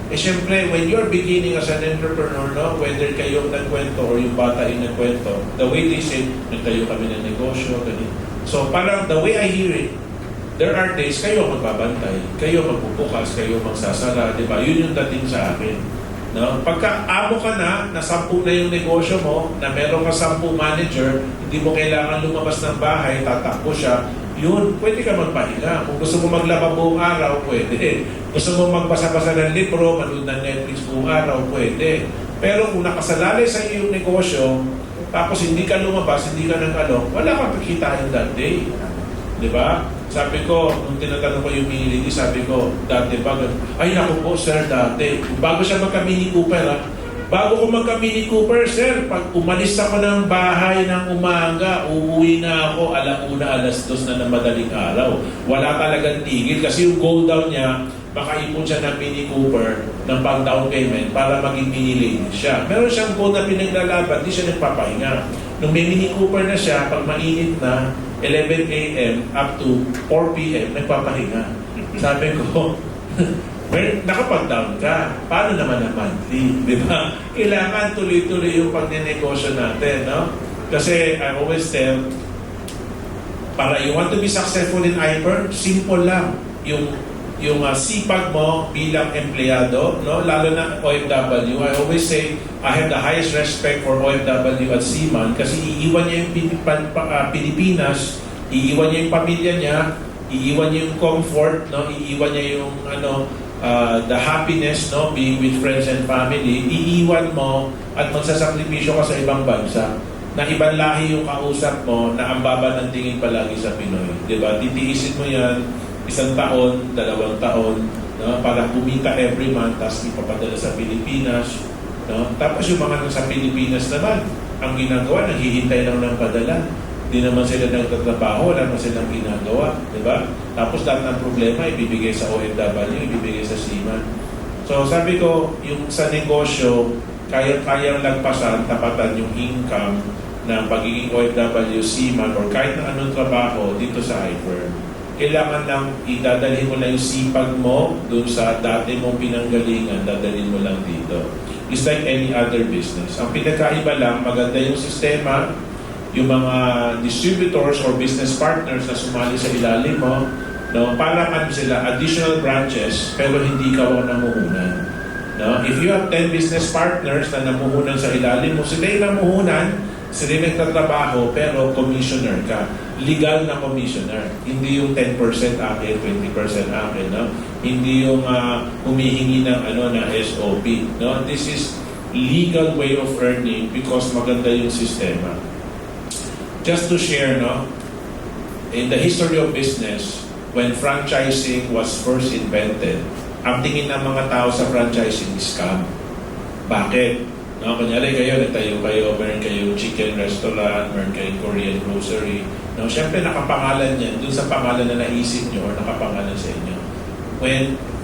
Eh syempre, when you're beginning as an entrepreneur, no, whether kayo nagkwento or yung bata yung nagkwento, the way they say, nagtayo kami ng negosyo, ganyan. So parang the way I hear it, there are days kayo magbabantay, kayo magbubukas, kayo magsasara, di ba? Yun yung dating sa akin. No? Pagka amo ka na 10 na yung negosyo mo, na meron ka 10 manager, hindi mo kailangan lumabas ng bahay, tatakbo siya, yun, pwede ka magpahinga. Kung gusto mo maglaba buong araw, pwede. Gusto mo magbasa-basa ng libro, manood ng Netflix buong araw, pwede. Pero kung nakasalalay sa iyong negosyo, tapos hindi ka lumabas, hindi ka nag-alok, wala kang kikitain that day. Di ba? Sabi ko, nung tinatanong ko yung mini lady, sabi ko, dati bago, ay naku po sir, dati, bago siya magka-Mini Cooper, bago ko magka-Mini Cooper, sir, pag umalis ako ng bahay ng umaga, uuwi na ako, 1:00, 2:00 na ng madaling araw. Wala talagang tigil kasi yung goal down niya, makaipon siya ng Mini Cooper ng pang-down payment para maging mini lady siya. Meron siyang goal na pinaglalaban, di siya nagpapahinga. Nung may Mini Cooper na siya, pag mainit na, 11 a.m. up to 4 p.m. nagpapahinga. Sabi ko, well, nakapag-down ka. Paano naman ang monthly? Di ba? Kailangan tuloy-tuloy yung pagnenegosyo natin, no? Kasi I always tell, para you want to be successful in Hyper, simple lang. Yung sipag mo bilang empleyado, no? Lalo na OFW. I always say, I have the highest respect for OFW at Seaman kasi iiwan niya yung Pilipinas, iiwan niya yung pamilya niya, iiwan niya yung comfort, no? Iiwan niya yung the happiness, no, being with friends and family, iiwan mo at magsasakripisyo ka sa ibang bansa na ibang lahi yung kausap mo na ang baba ng tingin palagi sa Pinoy. Diba? Titiisin mo yan 1 taon, 2 taon, no, para kumita every month, tapos ipapadala sa Pilipinas. No? Tapos yung mga nasa Pilipinas naman, ang ginagawa, naghihintay lang ng padala. Hindi naman sila nagtatrabaho, wala naman silang ginagawa. Diba? Tapos lahat ng problema, ibibigay sa OFW, ibibigay sa Seaman. So sabi ko, yung sa negosyo, kayang lagpasan, tapatan yung income ng pagiging OFW, Seaman, or kahit na anong trabaho dito sa Hyper. Kailangan lang idadalhin mo lang yung sipag mo doon sa dati mong pinanggalingan, dadalhin mo lang dito. It's like any other business. Ang pinagkaiba lang, maganda yung sistema, yung mga distributors or business partners na sumali sa ilalim mo, no, para ano sila, additional branches, pero hindi ka ang namuhunan. No? If you have 10 business partners na namuhunan sa ilalim mo, sila yung namuhunan, sila yung nagtatrabaho, pero commissioner ka. Legal na commissioner. Hindi yung 10% akin, 20% akin. No? Hindi yung humihingi ng na SOP. No? This is legal way of earning because maganda yung sistema. just to share, no? In the history of business, when franchising was first invented, ang tingin ng mga tao sa franchising is scam. Bakit? No, kunyari kayo, nagtayo kayo, meron kayong chicken restaurant, meron kayong Korean grocery. No, syempre nakapangalan yan dun sa pangalan na naisip nyo or nakapangalan sa inyo.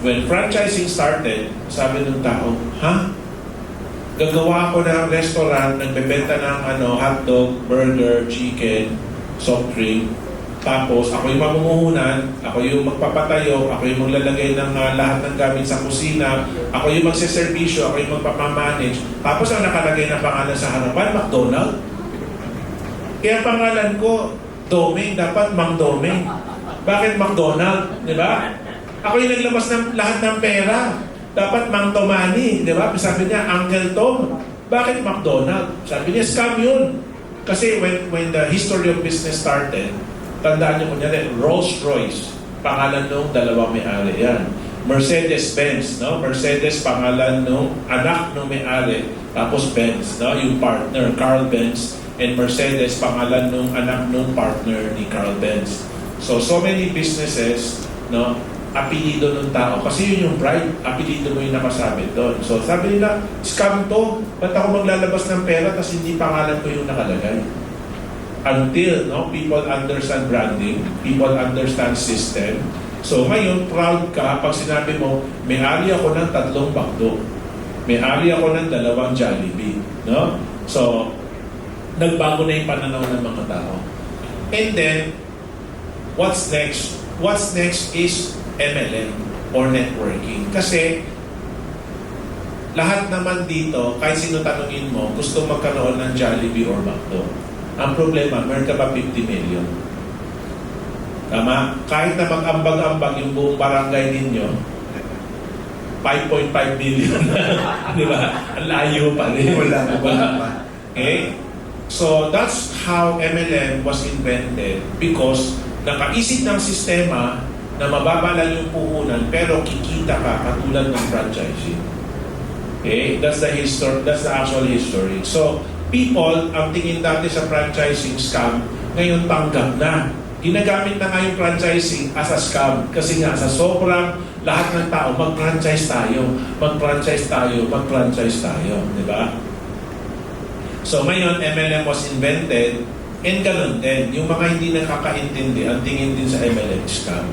When franchising started, sabi ng tao, gagawa ako ng restaurant, nagbebenta ng hotdog, burger, chicken, soft drink. Tapos ako yung mamumuhunan, ako yung magpapatayo, ako yung maglalagay ng lahat ng gamit sa kusina, ako yung magseservisyo, ako yung magpapamanage. Tapos ang nakalagay na pangalan sa harapan, McDonald. Kaya pangalan ko, Doming, dapat Mang Doming. Bakit McDonald? Di ba? Ako yung naglabas ng lahat ng pera. Dapat Mang Tomani. Di ba? Sabi niya, Uncle Tom. Bakit McDonald? Sabi niya, scam yun. Kasi when the history of business started, tandaan niyo kunyari, Rolls-Royce, pangalan nung dalawang may-ari yan. Mercedes-Benz, no? Mercedes, pangalan nung anak nung may-ari. Tapos Benz, no? Yung partner, Carl Benz. And Mercedes, pangalan nung anak nung partner ni Carl Benz. So many businesses, no? Apelido ng tao. Kasi yun yung pride, apelido mo yung nakasabit doon. So sabi nila, scam to. Ba't ako maglalabas ng pera tapos hindi pangalan ko yung nakalagay? Until people understand branding, people understand system. So ngayon, proud ka pag sinabi mo, may-ari ako ng 3 McDo. May-ari ako ng 2 Jollibee. No? So, nagbago na yung pananaw ng mga tao. And then, what's next? What's next is MLM or networking. Kasi, lahat naman dito, kahit sino tanungin mo, gusto magkaroon ng Jollibee or McDo. Ang problema, meron ka ba 50 million? Tama? Kahit na mag-ambag-ambag yung buong barangay ninyo, 5.5 million. Di ba? Ang layo pa rin. Wala pa. Okay? So, that's how MLM was invented because nakaisip ng sistema na mababa lang yung puhunan pero kikita ka katulad ng franchising. Okay? That's the actual history. So, people, ang tingin dati sa franchising scam, ngayon tanggap na. Ginagamit na nga yung franchising as a scam. Kasi nga, sa sobrang lahat ng tao, mag-franchise tayo. Mag-franchise tayo. Mag-franchise tayo. Di ba? So, ngayon, MLM was invented and ganun din. Yung mga hindi nakakaintindi, ang tingin din sa MLM scam.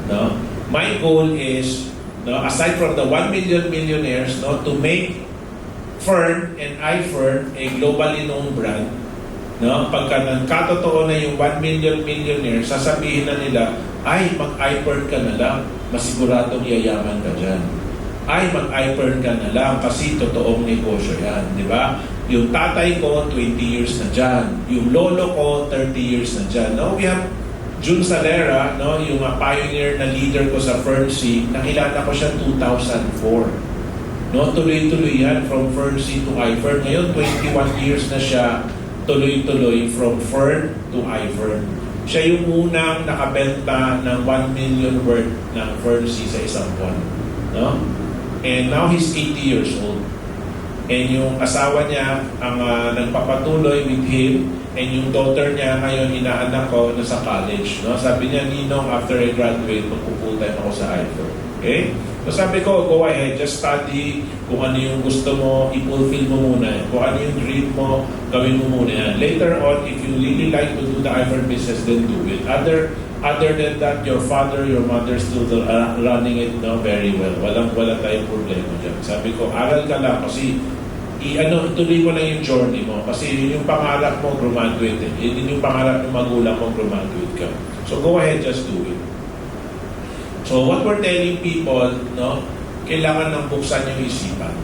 No? My goal is, aside from the 1 million millionaires, to make Fern and iFern, a globally known brand, no? Pagka nagkatotoo na yung 1 million millionaire, sasabihin na nila, ay, mag-iFern ka na lang, masiguradong yayaman ka dyan. Ay, mag-iFern ka na lang kasi totoong negosyo yan, di ba? Yung tatay ko, 20 years na dyan. Yung lolo ko, 30 years na dyan. No? We have June Salera, no? Yung pioneer na leader ko sa Fernc, nakilala ko siya 2004. No, tuloy-tuloy yan from Fern C to iFern. Ngayon, 21 years na siya tuloy-tuloy from Fern to iFern. Siya yung unang nakabenta ng 1 million worth ng Fern C sa isang buwan. No? And now he's 80 years old. And yung asawa niya ang nagpapatuloy with him and yung daughter niya ngayon inaanak ko nasa college. No? Sabi niya, Ninong, after I graduate, magpupunta ako sa iFern. Okay? So sabi ko, go ahead, just study kung ano yung gusto mo, i-fulfill mo muna. Kung ano yung dream mo, gawin mo muna yan. Later on, if you really like to do the iFern business, then do it. Other than that, your father, your mother still running it very well. Wala tayong problema dyan. Sabi ko, aral ka lang kasi ituloy mo lang yung journey mo. Kasi yun yung pangarap mo, graduate. Yun yung pangarap ng magulang mo, graduate ka. So go ahead, just do it. So what we're telling people, kailangan ng buksan yung isipan.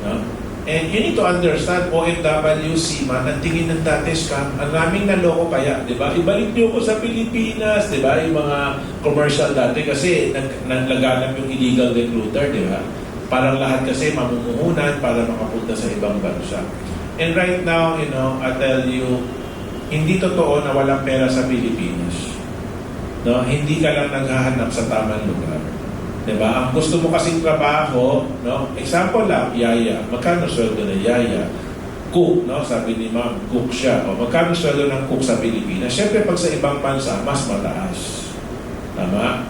No? And you need to understand, OFW, SIMA, ang tingin ng dati scam, ang raming naloko kaya, di ba? Ibalik niyo ko sa Pilipinas, di ba? Yung mga commercial dati kasi naglaganap yung illegal recruiter, di ba? Parang lahat kasi mamumuhunan para makapunta sa ibang bansa. And right now, I tell you, hindi totoo na walang pera sa Pilipinas. No, hindi ka lang naghahanap sa tamang lugar. Diba? Ang gusto mo kasing trabaho, example lang, yaya. Magkano sweldo na yaya? cook, no? Sabi ni ma'am, cook siya. O, magkano sweldo ng cook sa Pilipinas? Siyempre, pag sa ibang bansa, mas mataas. Tama?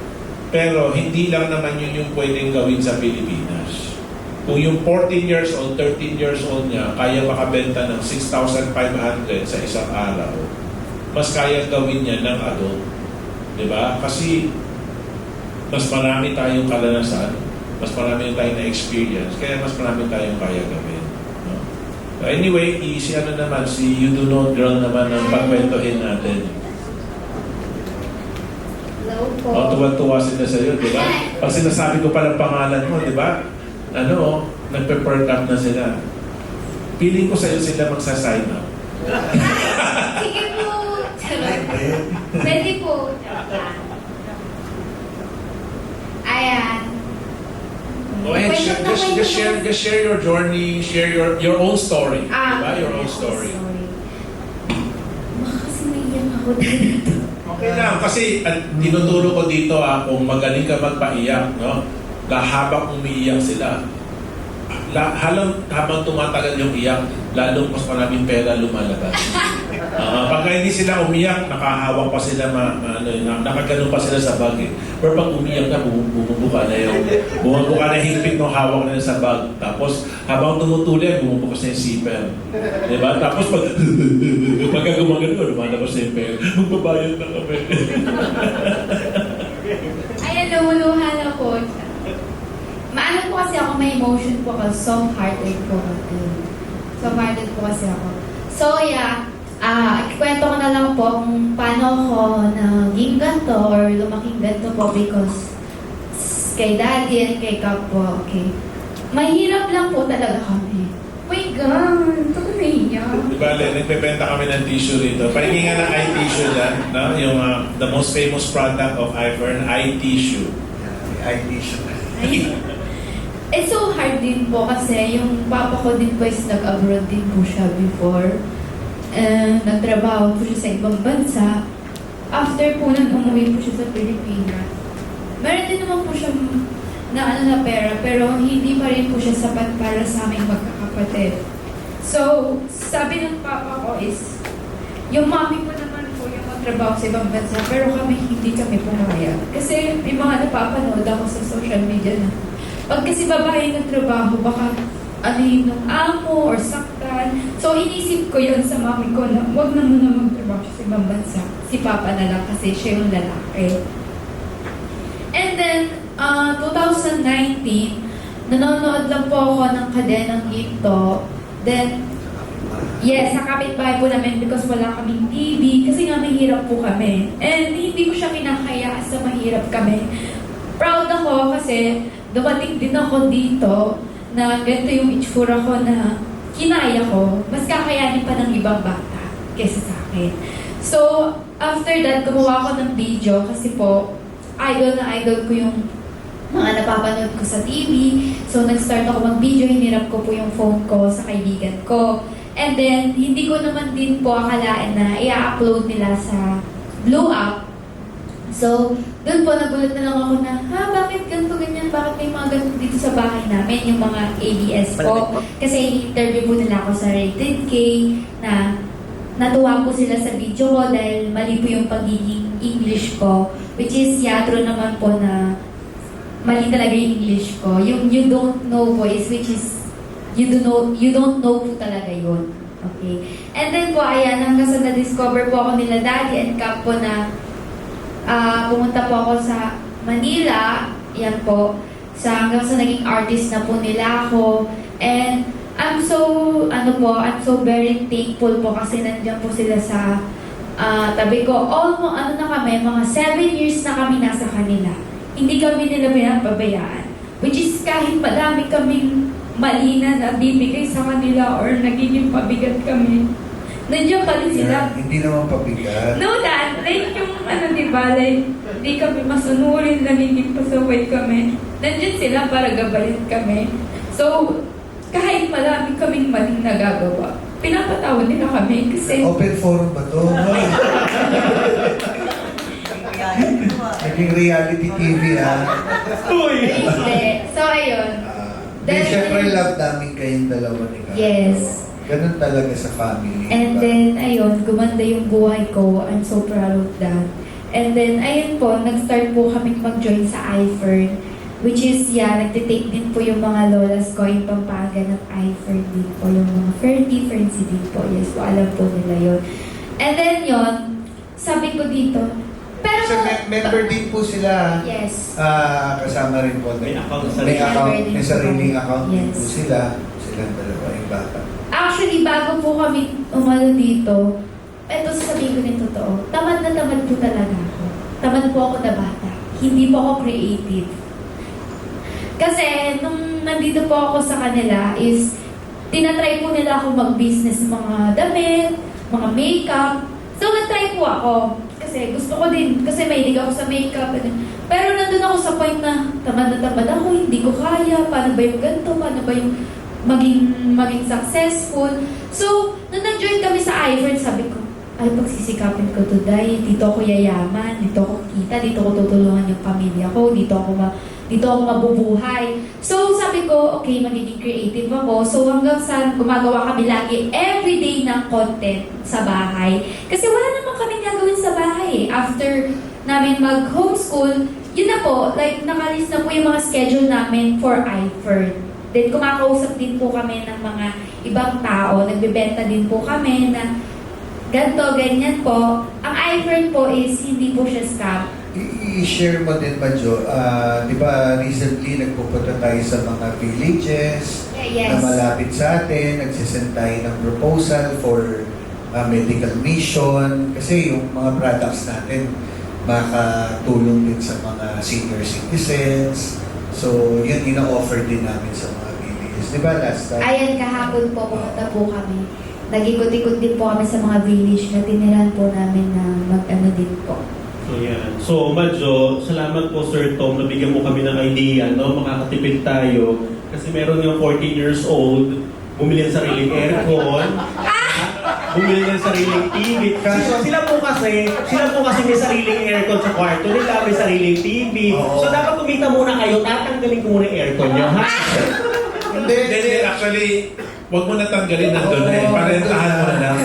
Pero hindi lang naman yun yung pwedeng gawin sa Pilipinas. Kung yung 14 years old, 13 years old niya, kaya makabenta ng 6,500 sa isang araw, mas kaya gawin niya ng adult. Diba? Kasi mas marami tayong kalanasan, mas marami tayong na-experience, kaya mas marami tayong kaya gawin. No? Anyway, si You Do Know Girl naman ang pagkwentuhin natin. Hello po. O, tuwa-tuwa sila sa'yo, di ba? Pag sinasabi ko palang pangalan mo, di ba? Nagpe-perk up na sila. Piling ko sa'yo sila magsa-sign up. Sige po. Pwede po. Ayan. Go ahead, just share your journey, share your own story. Diba? Your own story. Baka kasi naiyak ako dito. Okay lang, kasi tinuturo ko dito kung magaling ka magpaiyak, no? Habang umiiyak sila, habang tumatagal yung iyak, lalong mas maraming pera lumalabas. Pagka hindi sila umiyak, nakahawak pa sila, nakagano pa sila sa bag. Pero pag umiyak na, bumubuka na yung higpit ng hawak nila sa bag. Tapos, habang tumutuloy, bumubukas na yung zipper. Diba? Tapos, pagka gumagano, lumalabas na yung pera. Magbabayad na kami. Ayan, lumuluhan ako. Maano po kasi ako, may emotion po ako. Soft-hearted po ako. Soft-hearted po kasi ako. So, yeah. Ikwento ko na lang po kung paano ako naging ganito or lumaking ganito po because kay daddy and kay Kap po, okay. Mahirap lang po talaga kami. Oh my God, ito ko naiyak. Diba, nagbebenta kami ng tissue rito. Pahingi nga ng eye tissue lang, no? Yung the most famous product of Ivern, eye tissue. Eye tissue. It's so hard din po kasi yung papa ko din po is nag-abroad din po siya before. Nagtrabaho po siya sa ibang bansa. After po nun, umuwi po siya sa Pilipinas. Meron din naman po siya na pera, pero hindi pa rin po siya sapat para sa aming magkakapatid. So, sabi ng papa ko is, yung mami ko naman po yung magtrabaho sa ibang bansa, pero hindi kami pumayag. Kasi may mga napapanood ako sa social media na, pag kasi babae nagtrabaho, baka ng amo or saktan. So, inisip ko yun sa mami ko na huwag na muna magtrabaho siya sa ibang bansa. Si papa na lang kasi siya yung lalaki. And then, 2019, nanonood lang po ako ng Kadenang Ginto. Then, yes, sa kapitbahay po namin because wala kaming TV. Kasi nga mahirap po kami. And hindi ko siya kinakaya sa mahirap kami. Proud ako kasi dumating din ako dito na ganito yung itsura ko na kinaya ko, mas kakayanin pa ng ibang bata kesa sa akin. So, after that, gumawa ako ng video kasi po, idol ko yung mga napapanood ko sa TV. So, nag-start ako mag-video, hinirap ko po yung phone ko sa kaibigan ko. And then, hindi ko naman din po akalain na i-upload nila sa Blue App. So, doon po nagulat na lang ako na, bakit ganito ganyan? Bakit may mga ganito dito sa bahay namin? Yung mga ABS po. Kasi interview po nila ako sa Rated K na natuwa po sila sa video ko dahil mali po yung pagiging English ko. Which is, true naman po na mali talaga yung English ko. Yung you don't know voice, which is, you don't know po talaga yun. Okay. And then po, ayan, hanggang sa na-discover po ako nila Daddy and Kap po na pumunta po ako sa Manila, yan po, hanggang sa naging artist na po nila ako. And I'm so very thankful po kasi nandiyan po sila sa tabi ko. Almost, na kami, mga 7 years na kami nasa kanila. Hindi kami nila pinapabayaan. Which is kahit madami kaming mali na nabibigay sa kanila or nagiging pabigat kami, nandiyan pa rin sila. Hindi naman pabigat. No, Dad. Like yung diba, like, hindi kami masunurin, nagiging pasaway kami. Nandiyan sila para gabayan kami. So, kahit marami kaming maling nagagawa, pinapatawad nila kami kasi... Open forum ba to? Naging reality TV, Hindi. So, ayun. Then, syempre love namin kayong dalawa ni Kap. Yes. Ganun talaga sa family. And diba? then, ayun, gumanda yung buhay ko. I'm so proud of that. And then, ayun po, nag-start po kami mag-join sa iFern. Which is, nagtitake din po yung mga lolas ko in Pampanga ng iFern din po. Yung mga Ferdy din po. Yes po, alam po nila yun. And then yun, sabi ko dito, pero... So, member din po sila. Yes. Kasama rin po. May account sa May account, din may po sariling kami. account din Yes. po sila. Silang dalawa yung bata. Actually, bago po kami umano dito, eto sasabihin ko din totoo, tamad na tamad po talaga ako. Tamad po ako na bata. Hindi po ako creative. Kasi nung nandito po ako sa kanila is, tinatry po nila ako mag-business ng mga damit, mga makeup. So, nag-try po ako. Kasi gusto ko din, kasi mahilig ako sa makeup. Pero nandun ako sa point na tamad ako, hindi ko kaya. Paano ba yung ganito? Paano ba yung maging successful? So, nung nag-join kami sa iFern, sabi ko, ay, pagsisikapin ko to, Day. Dito ako yayaman, dito ako kita, dito ko tutulungan yung pamilya ko, dito ako mabubuhay. So, sabi ko, okay, magiging creative ako. So, hanggang sa gumagawa kami lagi everyday ng content sa bahay. Kasi wala naman kaming gagawin sa bahay eh. After namin mag-homeschool, yun na po, like, nakalis na po yung mga schedule namin for iFern. Then, kumakausap din po kami ng mga ibang tao. Nagbebenta din po kami na ganito, ganyan po. Ang iFern po is, hindi po siya scam. I-share mo din ba, Jo? Di ba recently nagpupunta tayo sa mga villages Yes. na malapit sa atin, nagsisend tayo ng proposal for medical mission kasi yung mga products natin makatulong din sa mga senior citizens. So, yun ina-offer din namin sa mga villages. Di ba last time? Ayan, kahapon po, pumunta po kami. Nag-ikot-ikot din po kami sa mga village na tiniran po namin na mag-ano din po. So, yan. So, Madjo, salamat po, Sir Tom, nabigyan mo kami ng idea, no? Makakatipid tayo. Kasi meron yung 14 years old, bumili ng sariling aircon, bumili ng sariling TV. Sila po kasi may sariling aircon sa kwarto nila, may sariling TV. So, dapat kumita muna kayo, tatanggalin ko muna yung aircon nyo, ha? Hindi, actually, huwag mo na tanggalin ng doon eh. Parentahan mo na lang.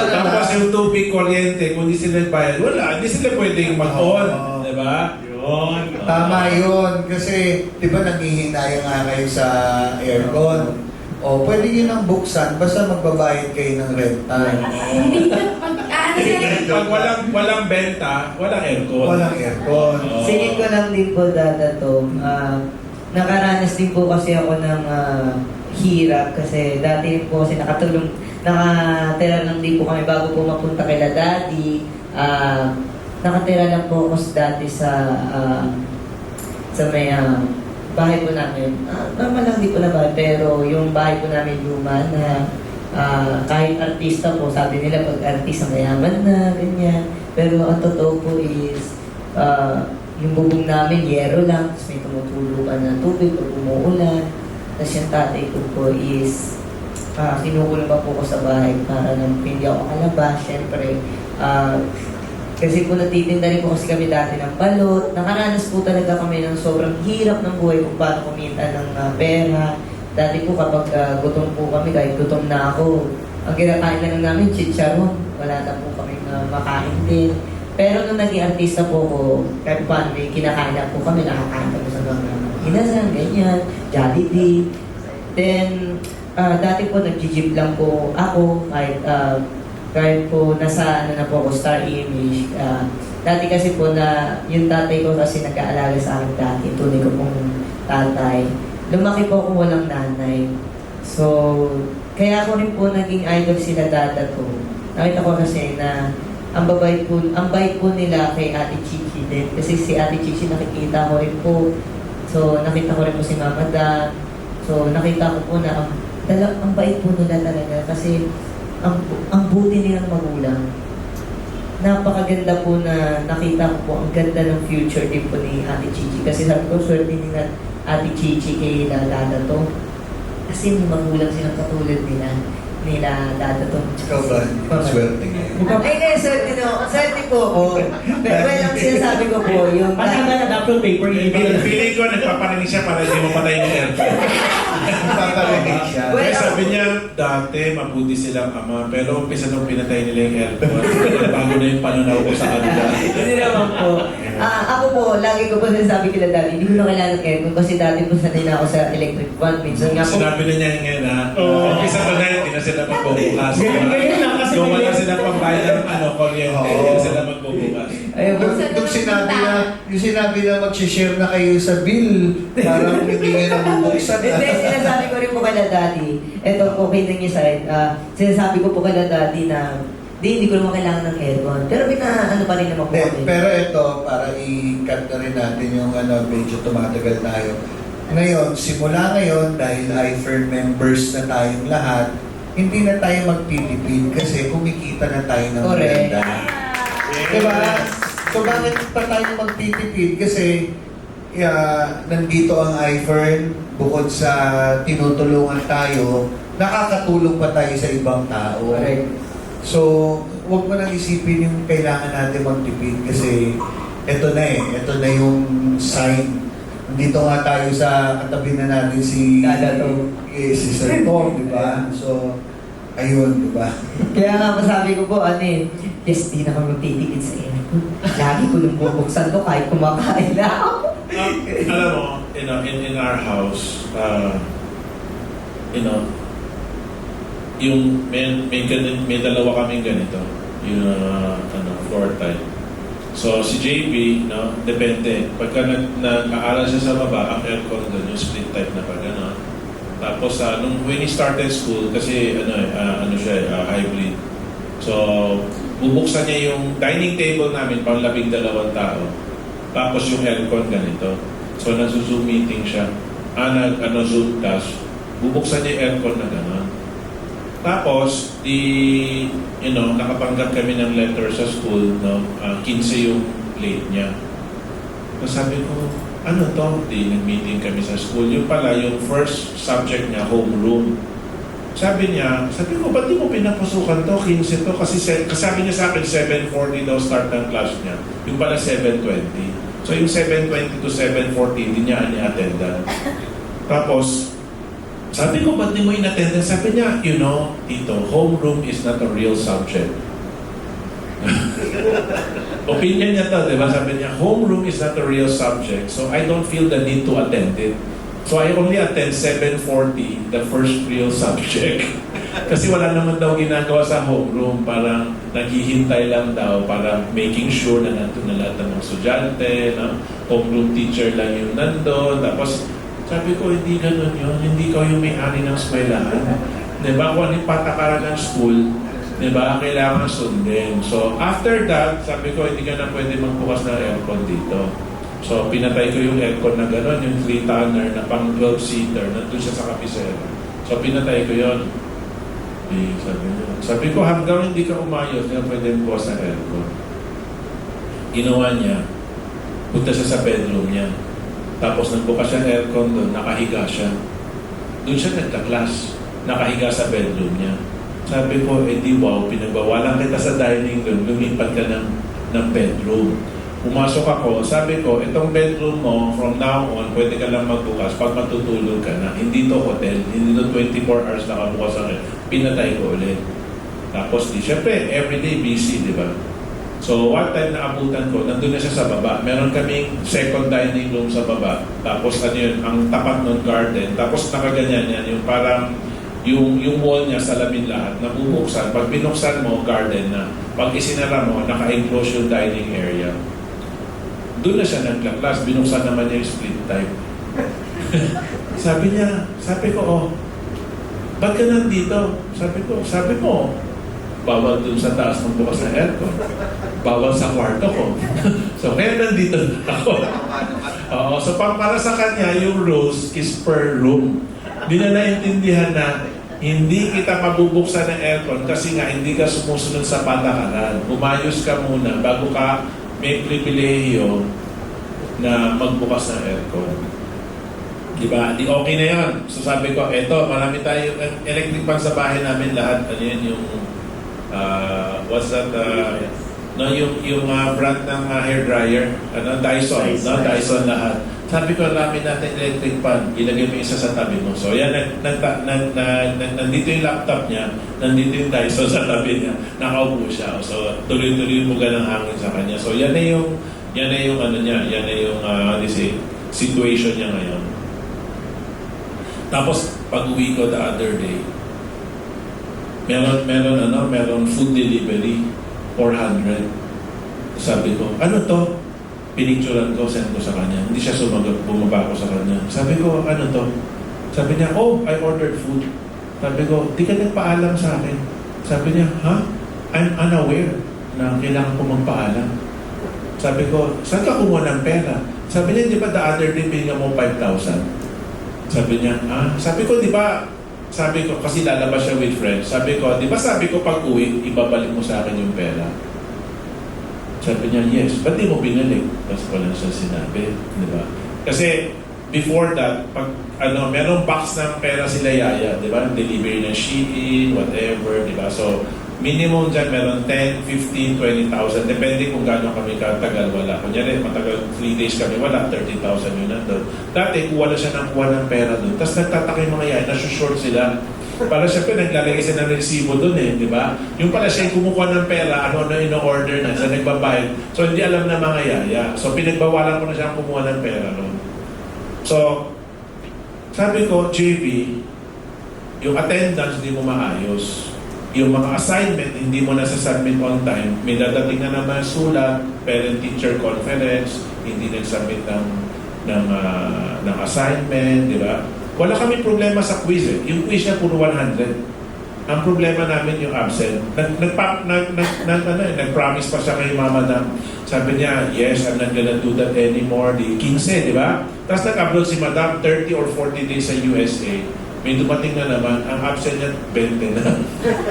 Tapos yung tubig, kuryente, kung di sila bayad, wala. Hindi sila pwedeng mag-on. Diba? Yun. Tama yun. Kasi, di ba nanghihinayang nga kayo sa aircon? O, pwede yun ang buksan, basta magbabayad kayo ng rental. Hindi na Pag walang benta, walang aircon. Walang aircon. Singin ko lang din po, Dada Tom. Nakaranas din po kasi ako ng hirap kasi dati po kasi nakatira lang din po kami bago po mapunta kay Daddy. Nakatira lang po ako dati sa may bahay po namin. Normal lang di po na bahay, pero yung bahay po namin luma na kahit artista po, sabi nila pag artista mayaman na, ganyan. Pero ang totoo po is yung bubong namin, yero lang, tapos may tumutulukan na tubig pag umuulan. Tapos yung tatay ko po is, kinukulong pa po ko sa bahay para nang hindi ako makalabas. Siyempre, kasi po natitinda rin po kasi kami dati ng balot. Nakaranas po talaga kami ng sobrang hirap ng buhay kung paano kumita ng pera. Dati po kapag gutom po kami, kahit gutom na ako, ang kinakain na lang namin, chicharon. Wala na po kami makain din. Pero nung naging artista po ko, kahit paano may kinakain na po kami, nakakain po sa mga inasal, ganyan, Jollibee. Then, dati po nag-jeep lang po ako, kahit po nasa na po ako, Star Image. Dati kasi po na yung tatay ko kasi nag-aalaga sa akin dati, tunay ko pong tatay. Lumaki po ako walang nanay. So, kaya ako rin po naging idol sila Dada ko. Nakita ko kasi na ang bait po nila kay Ate Chichi din. Kasi si Ate Chichi nakikita ko rin po. So, nakita ko rin po si Mama Dan. So, nakita ko po na ang bait po nila talaga. Kasi ang buti nilang magulang. Napakaganda po na nakita ko po ang ganda ng future din po ni Ate Chichi. Kasi sabi ko, swerte nila Ate Chichi kay Dada to. Kasi may magulang silang katulad nila. nila dado to. Ikaw ba? Swerte ngayon. Ay, kaya swerte no. Swerte po ako. Pero well, ang sinasabi ko po, yung... Pagka adoption paper, Feeling ko nagpaparinig siya para hindi mapatay yung aircon. Tatarinig siya. Kaya sabi niya, dati mabuti silang ama, pero umpisa nung pinatay nila yung aircon, bago na yung pananaw ko sa kanila. Hindi naman po. Ako po, lagi ko po sinasabi kila dati, hindi ko na kailangan ng aircon kasi dati po sanay na ako sa electric fan. Minsan nga po, Sinabi na niya ngayon ha, umpisa ko na hindi na sila magbubukas. Ganyan lang kasi Kung wala sila pambayad ng kuryente, hindi na sila magbubukas. ayun po. Nung sinabi na mag-share na kayo sa bill, parang hindi nga nabubuksan. Hindi, sinasabi ko rin po kala daddy, eto po kayo niya side, sinasabi ko po kala daddy na hindi ko naman kailangan ng aircon. Pero ano pa rin naman po kami. Pero ito, para i-cut na rin natin yung medyo tumatagal tayo. Ngayon, simula ngayon, dahil iFirm members na tayong lahat, hindi na tayo magtitipid kasi kumikita na tayo ng Correct. maganda. Diba? So bakit pa tayo magtitipid? Kasi nandito ang iFirm, bukod sa tinutulungan tayo, nakakatulong pa tayo sa ibang tao. Correct. So, huwag mo nang isipin yung kailangan natin magtipid kasi ito na yung sign. Dito nga tayo sa katabi na natin si Sir Tom, di ba? So, ayun, di ba? Kaya nga masabi ko po, yes, di na kami magtitikid sa aircon. Lagi ko nung bubuksan to kahit kumakain na ako. Alam mo, in our house, yung may dalawa kaming ganito, yung floor tile. So si JB, depende. Pagka nag-aaral siya sa baba, ang aircon doon, yung split type na pa gano'n. Tapos when he started school, kasi hybrid. So bubuksan niya yung dining table namin pang 12 tao. Tapos yung aircon ganito. So nag-Zoom meeting siya. Zoom class. Bubuksan niya yung aircon na gano'n. Tapos, nakapanggap kami ng letter sa school, 15 yung late niya. So sabi ko, ano to? Nag-meeting kami sa school. Yung pala, yung first subject niya, homeroom. Sabi ko, ba't di mo pinapasukan to? 15 to? Kasi sabi niya sa akin, 7:40 daw start ng class niya. Yung pala, 7:20. So yung 7:20 to 7:40, hindi niya ani-attendan. Tapos, sabi ko, ba't di mo in-attendance? Sabi niya, Tito, homeroom is not a real subject. Opinion niya to, di ba? Sabi niya, homeroom is not a real subject, so I don't feel the need to attend it. So I only attend 7:40, the first real subject. Kasi wala naman daw ginagawa sa homeroom, parang naghihintay lang daw para making sure na nandun na lahat ng mga estudyante, homeroom teacher lang yung nandun, tapos sabi ko, hindi ganun yun. Hindi ko yung may-ari ng eskwelahan. Diba? Kung ano yung patakaran ng school, diba? Kailangan sundin. So, after that, sabi ko, hindi ka na pwede magbukas ng aircon dito. So, pinatay ko yung aircon na gano'n, yung 3-tonner na pang 12-seater, nandun siya sa kapisera. So, pinatay ko yun. Sabi ko, hanggang hindi ka umayos, hindi ka pwede magbukas ng aircon. Ginawa niya, punta siya sa bedroom niya. Tapos nagbukas siya ng aircon doon, nakahiga siya. Doon siya nagka-class, nakahiga sa bedroom niya. Sabi ko, wow, pinagbawalan kita sa dining room, lumipat ka ng bedroom. Pumasok ako, sabi ko, itong bedroom mo, from now on, pwede ka lang magbukas pag matutulog ka na. Hindi to hotel, hindi to 24 hours nakabukas ang pinatay ko ulit. Tapos, syempre, everyday busy, di ba? So, one time na abutan ko, nandun na siya sa baba. Meron kaming second dining room sa baba. Tapos, ang tapat ng garden. Tapos, nakaganyan yan. Yung parang, yung wall niya sa lamin lahat, nabubuksan. Pag binuksan mo, garden na. Pag isinara mo, naka-enclose yung dining area. Doon na siya nagkaklas. Binuksan naman niya yung split type. sabi ko, ba't ka nandito? Sabi ko, bawal dun sa taas ng bukas na aircon. Bawal sa kwarto ko. So, kaya nandito ako. So, para sa kanya, yung rules is per room. Hindi na naintindihan na hindi kita mabubuksan ng aircon kasi nga hindi ka sumusunod sa patakaran. Umayos ka muna bago ka may pribilehiyo na magbukas ng aircon. Diba? Di okay na yun. So sabi ko, eto, marami tayo electric pan sa bahay namin lahat. Ano yun yung, what's that, no, yung brand ng hair dryer, ano, Dyson, no, Dyson lahat. Sabi ko, marami natin electric pan, ilagay mo isa sa tabi mo. So yan, nandito yung laptop niya, nandito yung Dyson sa tabi niya, nakaupo siya. So tuloy-tuloy mo ganang hangin sa kanya. So yan na yung ano niya, yan na yung, situation niya ngayon. Tapos, pag-uwi ko the other day, meron food delivery, 400. Sabi ko, ano to? Pinicturean ko, send ko sa kanya. Hindi siya sumagot, bumaba ko sa kanya. Sabi ko, ano to? Sabi niya, oh, I ordered food. Sabi ko, di ka nagpaalam sa akin. Sabi niya, ha? I'm unaware na kailangan ko magpaalam. Sabi ko, saan ka kumuha ng pera? Sabi niya, di ba the other day, pinga mo 5,000? Sabi niya, sabi ko, di ba, sabi ko, kasi lalabas siya with friends, sabi ko, di ba sabi ko pag uwi, ibabalik mo sa akin yung pera? Sabi niya, yes. Ba't di mo binalik? Tapos ko lang siya sinabi, di ba? Kasi, before that, pag, merong box ng pera sila yaya, di ba? Delivery ng Shein, whatever, di ba? So, minimum dyan, meron 10, 15, 20,000. Depende kung gaano kami katagal wala. Kunyari, matagal 3 days kami wala, 30,000 yun nandun. Dati, kuha na siya ng pera doon. Tapos nagtataka yung mga yan, nasushort sila. Para siyempre, naglalagay siya ng resibo doon di ba? Yung pala siya yung kumukuha ng pera, ano na ino-order na, siya nagbabayad. So, hindi alam na mga yaya. So, pinagbawalan ko na siya kumuha ng pera doon. So, sabi ko, JB, yung attendance hindi mo maayos. Yung mga assignment, hindi mo nasa-submit on time. May dadating na naman sulat, parent-teacher conference, hindi nag-submit ng assignment, di ba? Wala kami problema sa quiz eh. Yung quiz niya puro 100. Ang problema namin yung absent. Nag-promise pa siya kay mama na sabi niya, yes, I'm not gonna do that anymore. Di 15, di ba? Tapos nag-upload si madam 30 or 40 days sa USA. May dumating na naman, ang absent niya 20 na.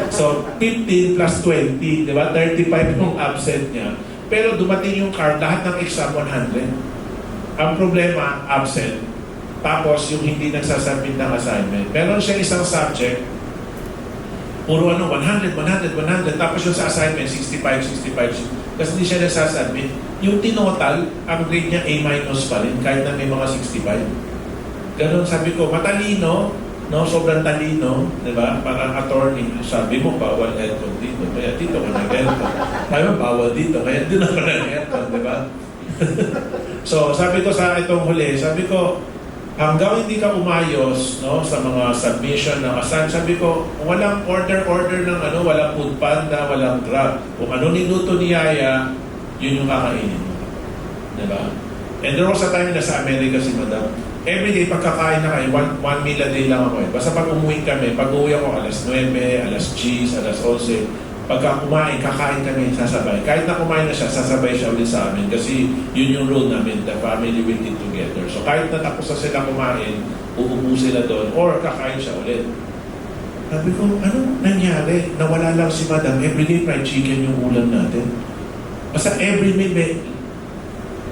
So, 15 plus 20, di ba? 35 yung absent niya. Pero dumating yung card, lahat ng exam 100. Ang problema, absent. Tapos, yung hindi nagsasubmit ng assignment. Meron siya isang subject, puro 100. Tapos yung sa assignment, 65. Kasi hindi siya nagsasubmit. Yung tinotal, ang grade niya A- pa rin, kahit na may mga 65. Ganon, sabi ko, matalino, no, sobrang talino, di ba? Parang attorney, sabi mo, bawal aircon dito. Kaya dito ko nag-aircon. Sabi mo, bawal dito. Kaya dito ako nag-aircon, di ba? So, sabi ko sa itong huli, sabi ko, hanggang hindi ka umayos, no, sa mga submission ng assignment, sabi ko, walang order ng walang food panda, walang Grab. Kung ano niluto ni Yaya, yun yung kakainin mo. Di ba? And there was a time na sa Amerika si Madam, every day, pagkakain na kayo, one meal a day lang ako eh. Basta pag umuwi kami, pag uwi ako alas 9, alas 10, alas 11, pagka kumain, kakain kami, sasabay. Kahit na kumain na siya, sasabay siya ulit sa amin. Kasi yun yung rule namin, the family will eat together. So kahit na tapos na sila kumain, uupo sila doon, or kakain siya ulit. Sabi ko, ano nangyari? Nawala lang si Madam, everyday fried chicken yung ulam natin. Basta every meal may,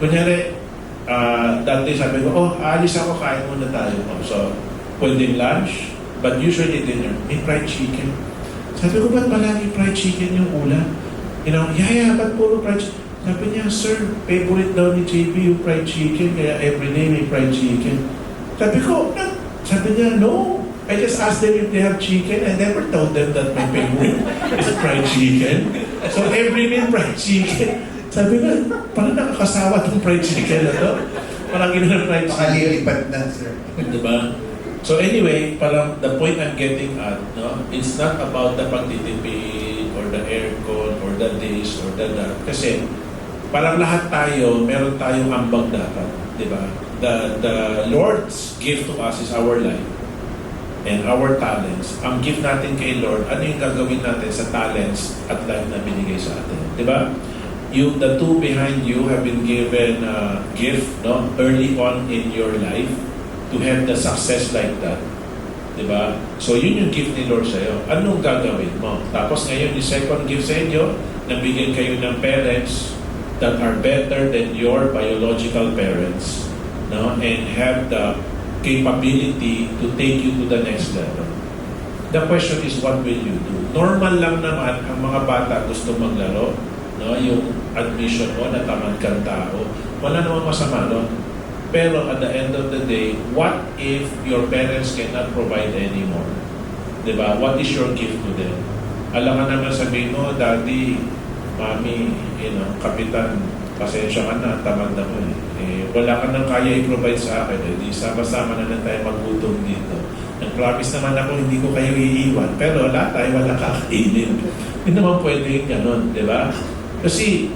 kunyari, dati sabi ko, alis ako, kain muna tayo. So, pwedeng lunch, but usually dinner, may fried chicken. Sabi ko, ba't palagi fried chicken yung ulam? Yaya, ba't puro fried chicken? Sabi niya, sir, favorite daw ni JB yung fried chicken, kaya everyday may fried chicken. Sabi ko, sabi niya, no. I just asked them if they have chicken. I never told them that my favorite is fried chicken. So every meal fried chicken. Sabi ko, parang nakakasawa itong fried chicken na to. Parang gano'n fried chicken. Pakalilipad na, sir. Diba? So anyway, parang the point I'm getting at, no, it's not about the pagtitipid or the aircon or the this or the that. Kasi parang lahat tayo, meron tayong ambag dapat. Diba? The Lord's gift to us is our life and our talents. Ang gift natin kay Lord, ano yung gagawin natin sa talents at life na binigay sa atin? Diba? The two behind you have been given a gift, no, early on in your life to have the success like that. Diba? So yun yung gift ni Lord sa'yo. Anong gagawin mo? Tapos ngayon, yung second gift sa inyo, nabigyan kayo ng parents that are better than your biological parents, no, and have the capability to take you to the next level. The question is, what will you do? Normal lang naman ang mga bata gusto maglaro, no? Yung admission mo, natamad kang tao, wala namang masama doon. Pero at the end of the day, what if your parents cannot provide anymore? Diba? What is your gift to them? Alam nga naman sabihin mo, Daddy, Mami, Kapitan, pasensya ka na, tamad na ko wala ka nang kaya i-provide sa akin. Di sama-sama na lang tayo maggutom dito. Nag-promise naman ako, hindi ko kayo iiwan. Pero wala tayo, wala kakainin. Hindi naman pwede yung ganun, di ba? Kasi,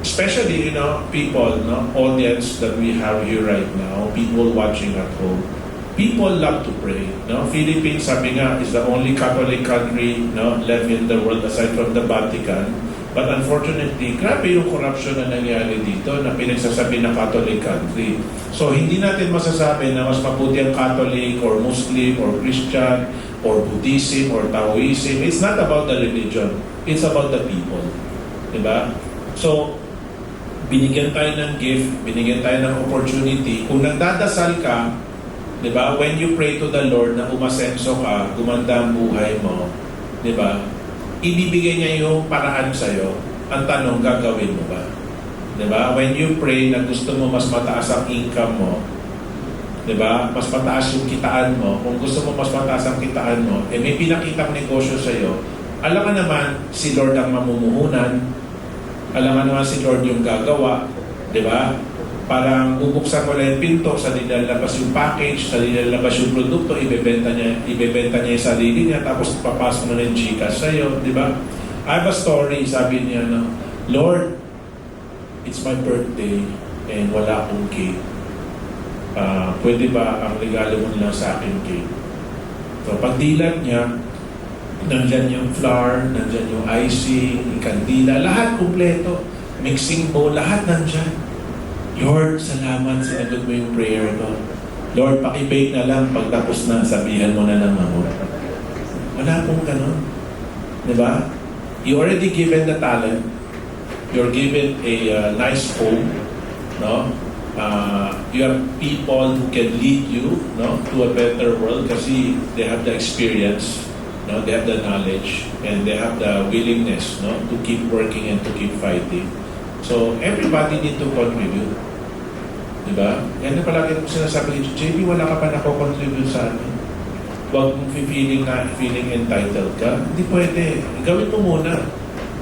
especially, people, audience that we have here right now, people watching at home, people love to pray. Philippines, sabi nga, is the only Catholic country left in the world aside from the Vatican. But unfortunately, grabe yung corruption na nangyari dito na pinagsasabi na Catholic country. So, hindi natin masasabi na mas mabuti ang Catholic or Muslim or Christian or Buddhism or Taoism. It's not about the religion. It's about the people. Diba? So, binigyan tayo ng gift, binigyan tayo ng opportunity. Kung nagdadasal ka, diba, when you pray to the Lord na umasenso ka, gumanda ang buhay mo, diba, ibibigay niya yung paraan sa'yo. Ang tanong, gagawin mo ba? Diba? When you pray na gusto mo mas mataas ang income mo, diba? Mas mataas yung kitaan mo. Kung gusto mo mas mataas ang kitaan mo, may pinakitang negosyo sa'yo. Alam ka naman, si Lord ang mamumuhunan. Alam ka naman si Lord yung gagawa. Diba? Parang bubuksan mo lang yung pinto, sa nilalabas yung package, sa nilalabas yung produkto, ibebenta niya yung sarili niya, tapos papasok na yung Gcash sa'yo, di ba? I have a story, sabi niya, Lord, it's my birthday and wala akong cake. Pwede ba ang regalo mo lang sa akin cake? So pagdilat niya, nandyan yung flour, nandyan yung icing, yung kandila, lahat kumpleto, mixing bowl, lahat nandyan. Lord, salamat, sinagot mo yung prayer ko. Lord, pakibake na lang, pagtapos na, sabihan mo na lang ako. Wala pong ganun. Diba? You already given the talent. You're given a nice home. No? You have people who can lead you to a better world kasi they have the experience, they have the knowledge, and they have the willingness to keep working and to keep fighting. So, everybody need to contribute. Diba? Yan na palagi ko sinasabi, JB, wala ka pa nako-contribute sa amin. Huwag mong feeling entitled ka. Hindi pwede. Gawin mo muna.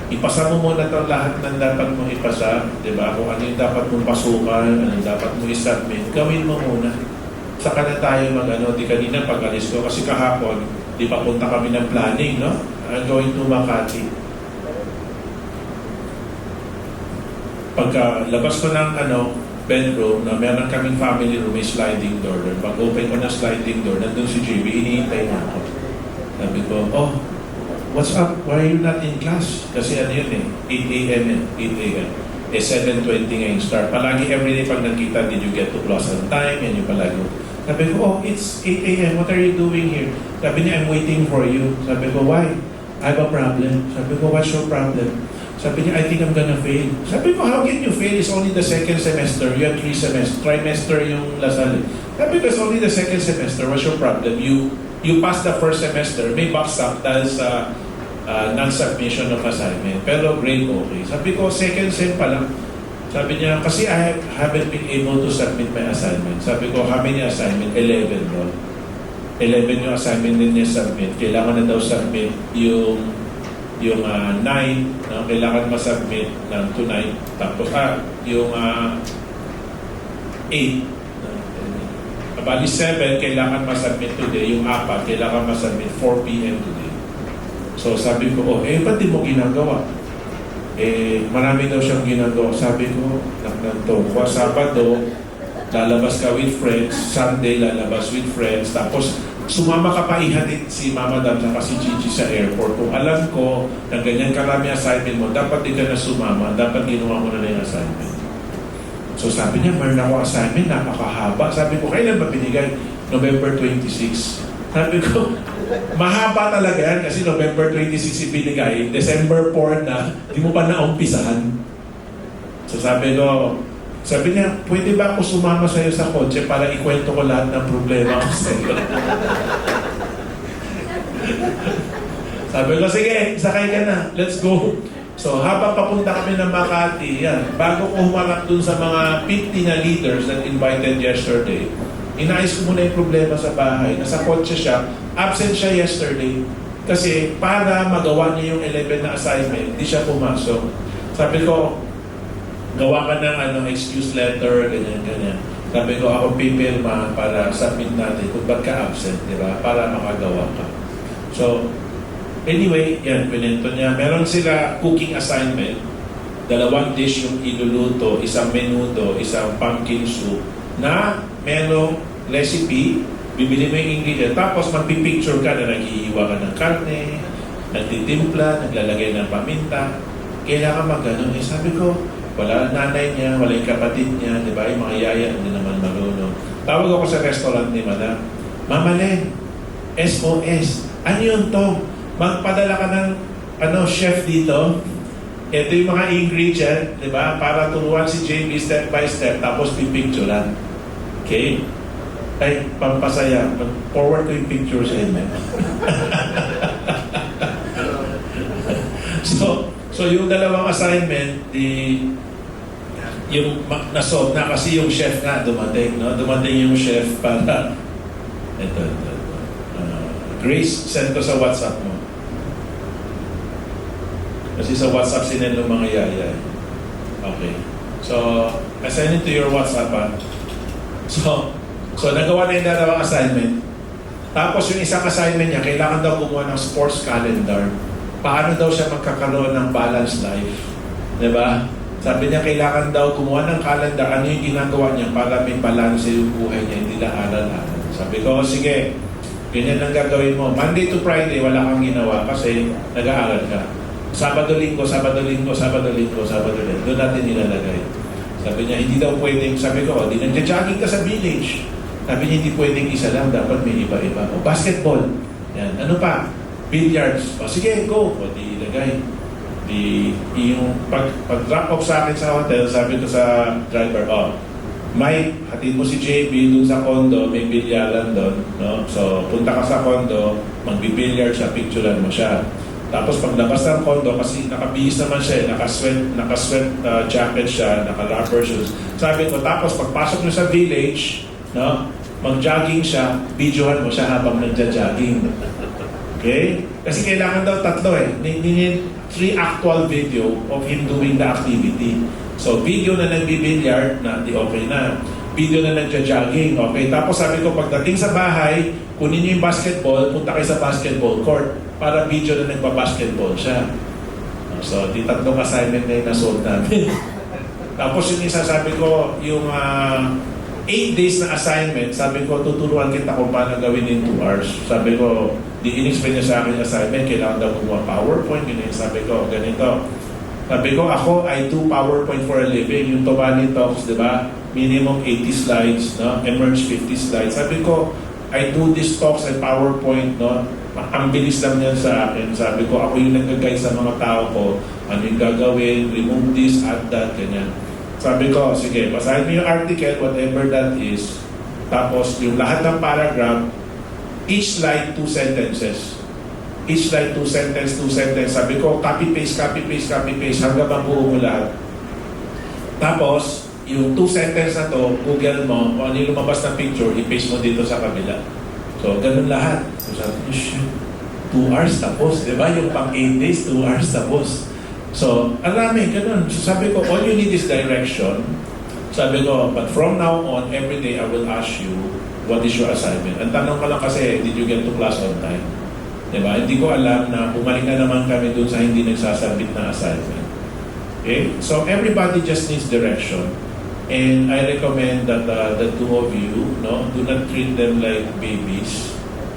Ipasa mo muna itong lahat ng dapat mong ipasa. Diba? Kung ano yung dapat mong pasukan, ano yung dapat mong isubmit, gawin mo muna. Saka na tayo di kanina pag-alis ko, kasi kahapon, di pa punta kami ng planning, I'm going to Makati. Pagka labas ko ng bedroom na meron kaming family room, may sliding door doon. Pag open ko ng sliding door, nandun si JB, iniintay na ako. Sabi ko, what's up? Why are you not in class? Kasi 8 a.m. 8 a.m. 7:20 nga yung start. Palagi everyday pag nagkita, did you get to class on time? Yan yung palagi. Sabi ko, it's 8 a.m. What are you doing here? Sabi niya, I'm waiting for you. Sabi ko, why? I have a problem. Sabi ko, what's your problem? Sabi niya, I think I'm gonna fail. Sabi ko, how can you fail? It's only the second semester. You have 3 semesters. Trimester yung Lasal. Sabi ko, it's only the second semester. What's your problem? You passed the first semester. May backstop dahil sa non-submission of assignment. Pero grade okay. Sabi ko, second sem pa lang. Sabi niya, kasi I haven't been able to submit my assignment. Sabi ko, how many assignment? 11 bro. 11 yung assignment din niya submit. Kailangan na daw submit yung 9, kailangan ma-submit ng tonight. Tapos, yung 8. Bali 7, kailangan ma-submit today. Yung 4, kailangan ma-submit 4 p.m. today. So, sabi ko, ba't di mo ginagawa? Marami daw siyang ginagawa. Sabi ko, Sabado, lalabas ka with friends. Sunday, lalabas with friends. Tapos, sumama ka pa ihatid si Mama Dam at si Gigi sa airport. Kung alam ko na ganyan karami assignment mo, dapat di ka na sumama, dapat ginawa mo na yung assignment. So sabi niya, meron ako assignment, napakahaba. Sabi ko, kailan ba binigay? November 26. Sabi ko, mahaba talaga yan kasi November 26 ibinigay, December 4 na, di mo pa naumpisahan. So sabi ko, Sabi niya, pwede ba ako sumama sa'yo sa kotse para ikwento ko lahat ng problema ko sa'yo? Sabi ko, sige, sakay ka na. Let's go. So, habang papunta kami ng Makati, yan, bago ko humarap dun sa mga 50 na leaders that invited yesterday, inayos ko muna yung problema sa bahay. Nasa kotse siya, absent siya yesterday. Kasi para magawa niya yung 11 na assignment, hindi siya pumasok. Sabi ko, gawa ka ng excuse letter, ganyan. Sabi ko, ako pipirma para submit natin kung ba't ka absent, di ba? Para makagawa ka. So, anyway, yan, pinento niya. Meron sila cooking assignment. 2 dish yung iluluto, isang menudo, isang pumpkin soup, na merong recipe, bibili mo yung ingredient, tapos magpipicture ka na naghihiwa ka ng karne, nagtitimpla, naglalagay ng paminta. Kailangan mag-ganon. Sabi ko, wala nanay niya, wala yung kapatid niya, di ba? Yung mga yaya, hindi naman marunong. Tawag ako sa restaurant ni Madam, Mama Len, SOS, ano yun to? Magpadala ka ng chef dito. Ito yung mga ingredient, di ba? Para turuan si JB step by step, tapos pipicturean. Okay? Ay, pampasaya. Forward ko yung picture sa inyo. So yung 2 assignment, yung nasolve na kasi yung chef nga dumating, no? Dumating yung chef para ito. Grace, send ko sa WhatsApp mo. Kasi sa WhatsApp sinend ng mga yaya. Okay. So, I send it to your WhatsApp, ha? So nagawa na yung 2 assignment. Tapos yung isang assignment niya, kailangan daw gumawa ng sports calendar. Paano daw siya magkakaroon ng balanced life? Diba? Sabi niya, kailangan daw gumawa ng calendar. Ano yung ginagawa niya para may balance yung buhay niya, hindi lang aral-aral. Sabi ko, sige, ganyan ang gagawin mo. Monday to Friday, wala kang ginawa kasi nag-aaral ka. Sabado-linggo. Doon natin nilalagay. Sabi niya, hindi daw pwedeng, sabi ko, di nagja-jogging ka sa village. Sabi niya, hindi pwedeng isa lang, dapat may iba-iba. O, basketball. Yan. Ano pa? Billiards. O, sige, go. O, di ilagay. Yung pag-drop off sa akin sa hotel, sabi ko sa driver, Mike, hatid mo si JB dun sa condo, may bilyaran doon. No? So, punta ka sa condo, magbibilyard siya, picturean mo siya. Tapos paglabas ng condo, kasi nakabihis naman siya, naka-sweat jacket siya, naka-rubber shoes. Sabi ko, tapos pagpasok niyo sa village, no, mag-jogging siya, videohan mo siya habang nagja-jogging. Okay? Kasi kailangan daw 3 need 3 actual video of him doing the activity. So, video na nagbibilyard, na di okay na. Video na nagja-jogging, okay? Tapos sabi ko, pagdating sa bahay, kunin niyo yung basketball, punta kayo sa basketball court para video na nagpa-basketball siya. So, di 3 assignment na yung nasolve namin. Tapos yung isa, sabi ko, yung 8 days na assignment, sabi ko, tuturuan kita kung paano gawin in 2 hours. Sabi ko, di in-explain niya sa akin yung assignment, kailangan daw gumawa PowerPoint, ganyan. Sabi ko, ganito. Sabi ko, ako, I do PowerPoint for a living. Yung Tobani Talks, di ba? Minimum 80 slides, no? Emerge 50 slides. Sabi ko, I do these talks and PowerPoint, no? Ang bilis lang yan sa akin. Sabi ko, ako yung nag-guide sa mga tao ko. Ano yung gagawin, remove this, add that, ganyan. Sabi ko, sige, basahin mo yung article, whatever that is. Tapos, yung lahat ng paragraph, each slide 2 sentences. Each slide 2 sentence. Sabi ko, copy-paste hanggang mabuo mo lahat. Tapos, yung 2 sentence na to, Google mo, kung ano yung lumabas na picture, i-paste mo dito sa kabila. So, ganun lahat. So, sabi ko, shit, 2 hours tapos. Diba? Yung pang 8 days, 2 hours tapos. So, alami, ganun. So, sabi ko, all you need is direction. Sabi ko, but from now on, every day I will ask you, what is your assignment? Ang tanong ko lang kasi, did you get to class on time? Diba? Hindi ko alam na bumalik na naman kami dun sa hindi nagsasabit na assignment. Okay? So, everybody just needs direction. And I recommend that the 2 of you, no, do not treat them like babies.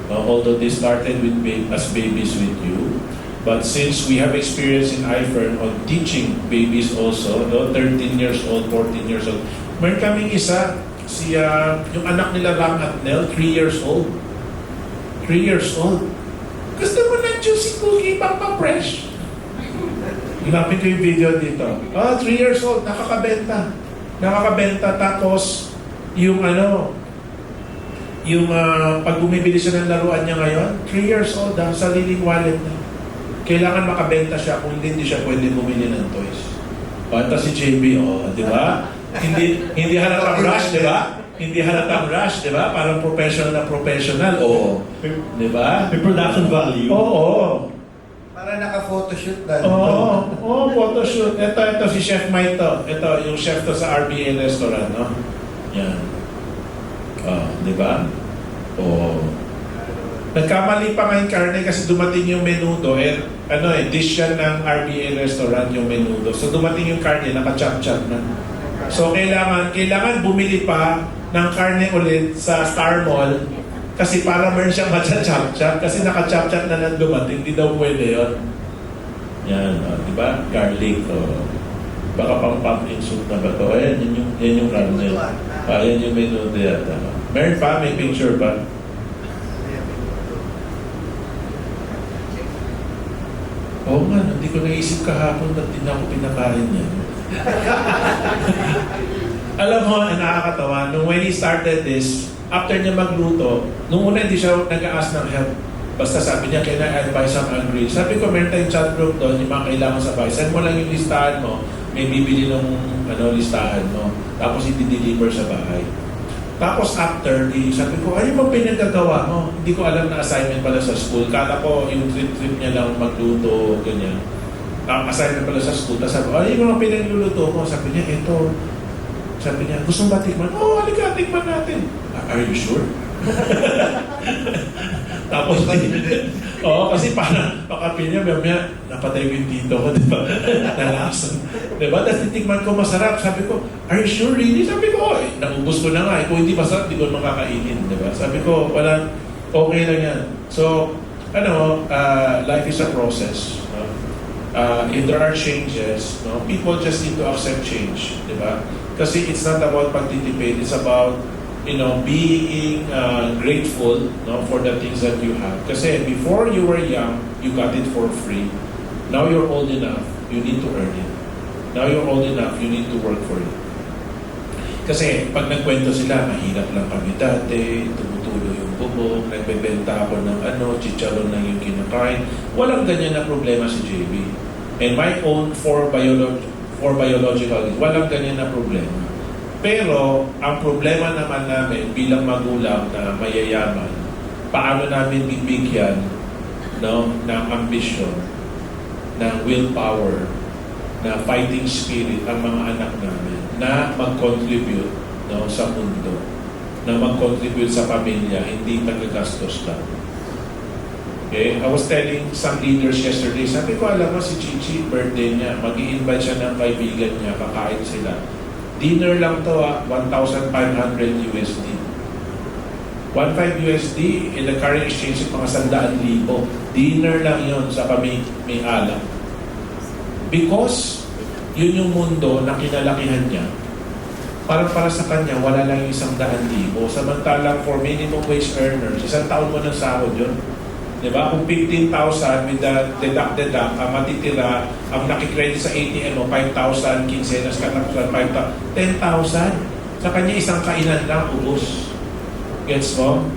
Although they started with as babies with you. But since we have experience in IFERN on teaching babies also, no, 13 years old, 14 years old. Meron kaming isa, yung anak nila Ram at Nell, 3 years old. 3 years old. Gusto mo ng juicy cookie, pang-fresh. Ginapin ko yung video dito. 3 years old, nakakabenta. Nakakabenta tapos yung pag bumibili siya ng laruan niya ngayon, 3 years old, sariling wallet na. Kailangan makabenta siya kung hindi siya pwede bumili ng toys. Ito si JB, di ba? Hindi halatang rush, di ba? Hindi halatang rush, di ba? Parang professional na professional, di ba? May production value. Oo. Para naka-photoshoot na. Oo, photoshoot. Ito si Chef Mike to. Ito, yung chef to sa RBA restaurant, no? Yan. Di ba? Nagkamali pa nga yung karne kasi dumating yung menudo. Dish yan ng RBA restaurant yung menudo. So dumating yung karne, naka-chop-chop na. So kailangan bumili pa ng karne ulit sa Star Mall kasi para meron siyang macha-chop-chop kasi naka-chop-chop na nang dumating. Hindi daw pwede yun. Yan, di ba? Garlic. Baka pang pumpkin soup na ba ito? Yan yung karne. Yan yung menudo yata. Meron pa, may picture pa. Oo nga, hindi ko naisip kahapon na hindi ako pinakain niya. Alam mo, nakakatawa, when he started this, after niya magluto, nung una hindi siya nag-ask ng help. Basta sabi niya, can I advise some angry? Sabi ko, meron tayong chat group doon, yung mga kailangan sa bahay. Send mo lang yung listahan mo, may bibili ng listahan mo. Tapos i-deliver sa bahay. Tapos after, sabi ko, ano bang pinagagawa mo? Hindi ko alam na assignment pala sa school. Kala ko yung trip niya lang magluto, ganyan. Assignment pala sa school. Tapos sabi ko, ano yung mga pinagluluto mo? Sabi niya, ito. Sabi niya, gusto mo ba tikman? Halika, tikman natin. Are you sure? Tapos, kasi parang pakapin niya, mamaya, napatay ko yung tito ko, di ba? Nalasan. Di ba? Tapos titikman ko masarap. Sabi ko, are you sure really? Sabi ko, naubos ko na nga. Kung hindi masarap, di ko makakainin. Di ba? Sabi ko, okay lang yan. So, life is a process. No? If there are changes, people just need to accept change. Di ba? Kasi it's not about pagtitipid. It's about being grateful for the things that you have. Kasi before you were young, you got it for free. Now you're old enough, you need to earn it. Now you're old enough, you need to work for it. Kasi pag nagkwento sila, mahirap lang kami dati, tumutulo yung bubog, nagbebenta ako ng chicharon na yung kinakain. Walang ganyan na problema si JB. And my own four biological, walang ganyan na problema. Pero, ang problema naman namin bilang magulang na mayayaman, paano namin bibigyan ng ambisyon, ng willpower, na fighting spirit ang mga anak namin na mag-contribute sa mundo, na mag-contribute sa pamilya, hindi tagagastos lang. Okay? I was telling some leaders yesterday, sabi ko, alam mo si Chichi, birthday niya, mag-i-invite siya ng kaibigan niya, kakain sila. Dinner lang to, 1,500 USD. 1,500 USD, in the current exchange, mga 100,000. Dinner lang yon sa may alak. Because, yun yung mundo na kinalakihan niya. Para sa kanya, wala lang yung 100,000. Samantalang for minimum wage earners, 1 taon mo ng sahod yun. Diba? Kung 15,000 with the deduct, ang matitira, ang nakikredit sa ATM mo, 5,000, kinsenas ka na 5,000, 10,000. Sa kanya isang kainan lang, ubos. Gets mo?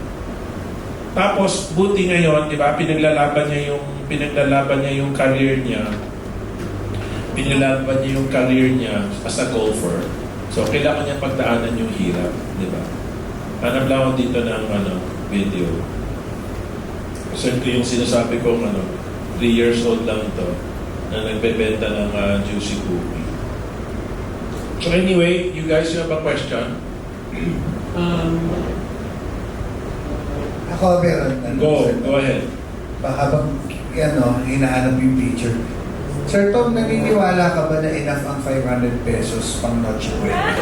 Tapos, buti ngayon, diba, pinaglalaban niya yung career niya. Pinalaban niya yung career niya as a golfer. So, kailangan niya pagdaanan yung hirap. Diba? Hanap lang ako dito ng video. Siyempre yung sinasabi ko, 3 years old lang to na nagbebenta ng juicy cookie. So anyway, you guys have a question? Ako, meron. Go ahead. Habang hinahanap yung picture. Sir Tom, naniniwala ka ba na enough ang 500 pesos pang Noche Buena?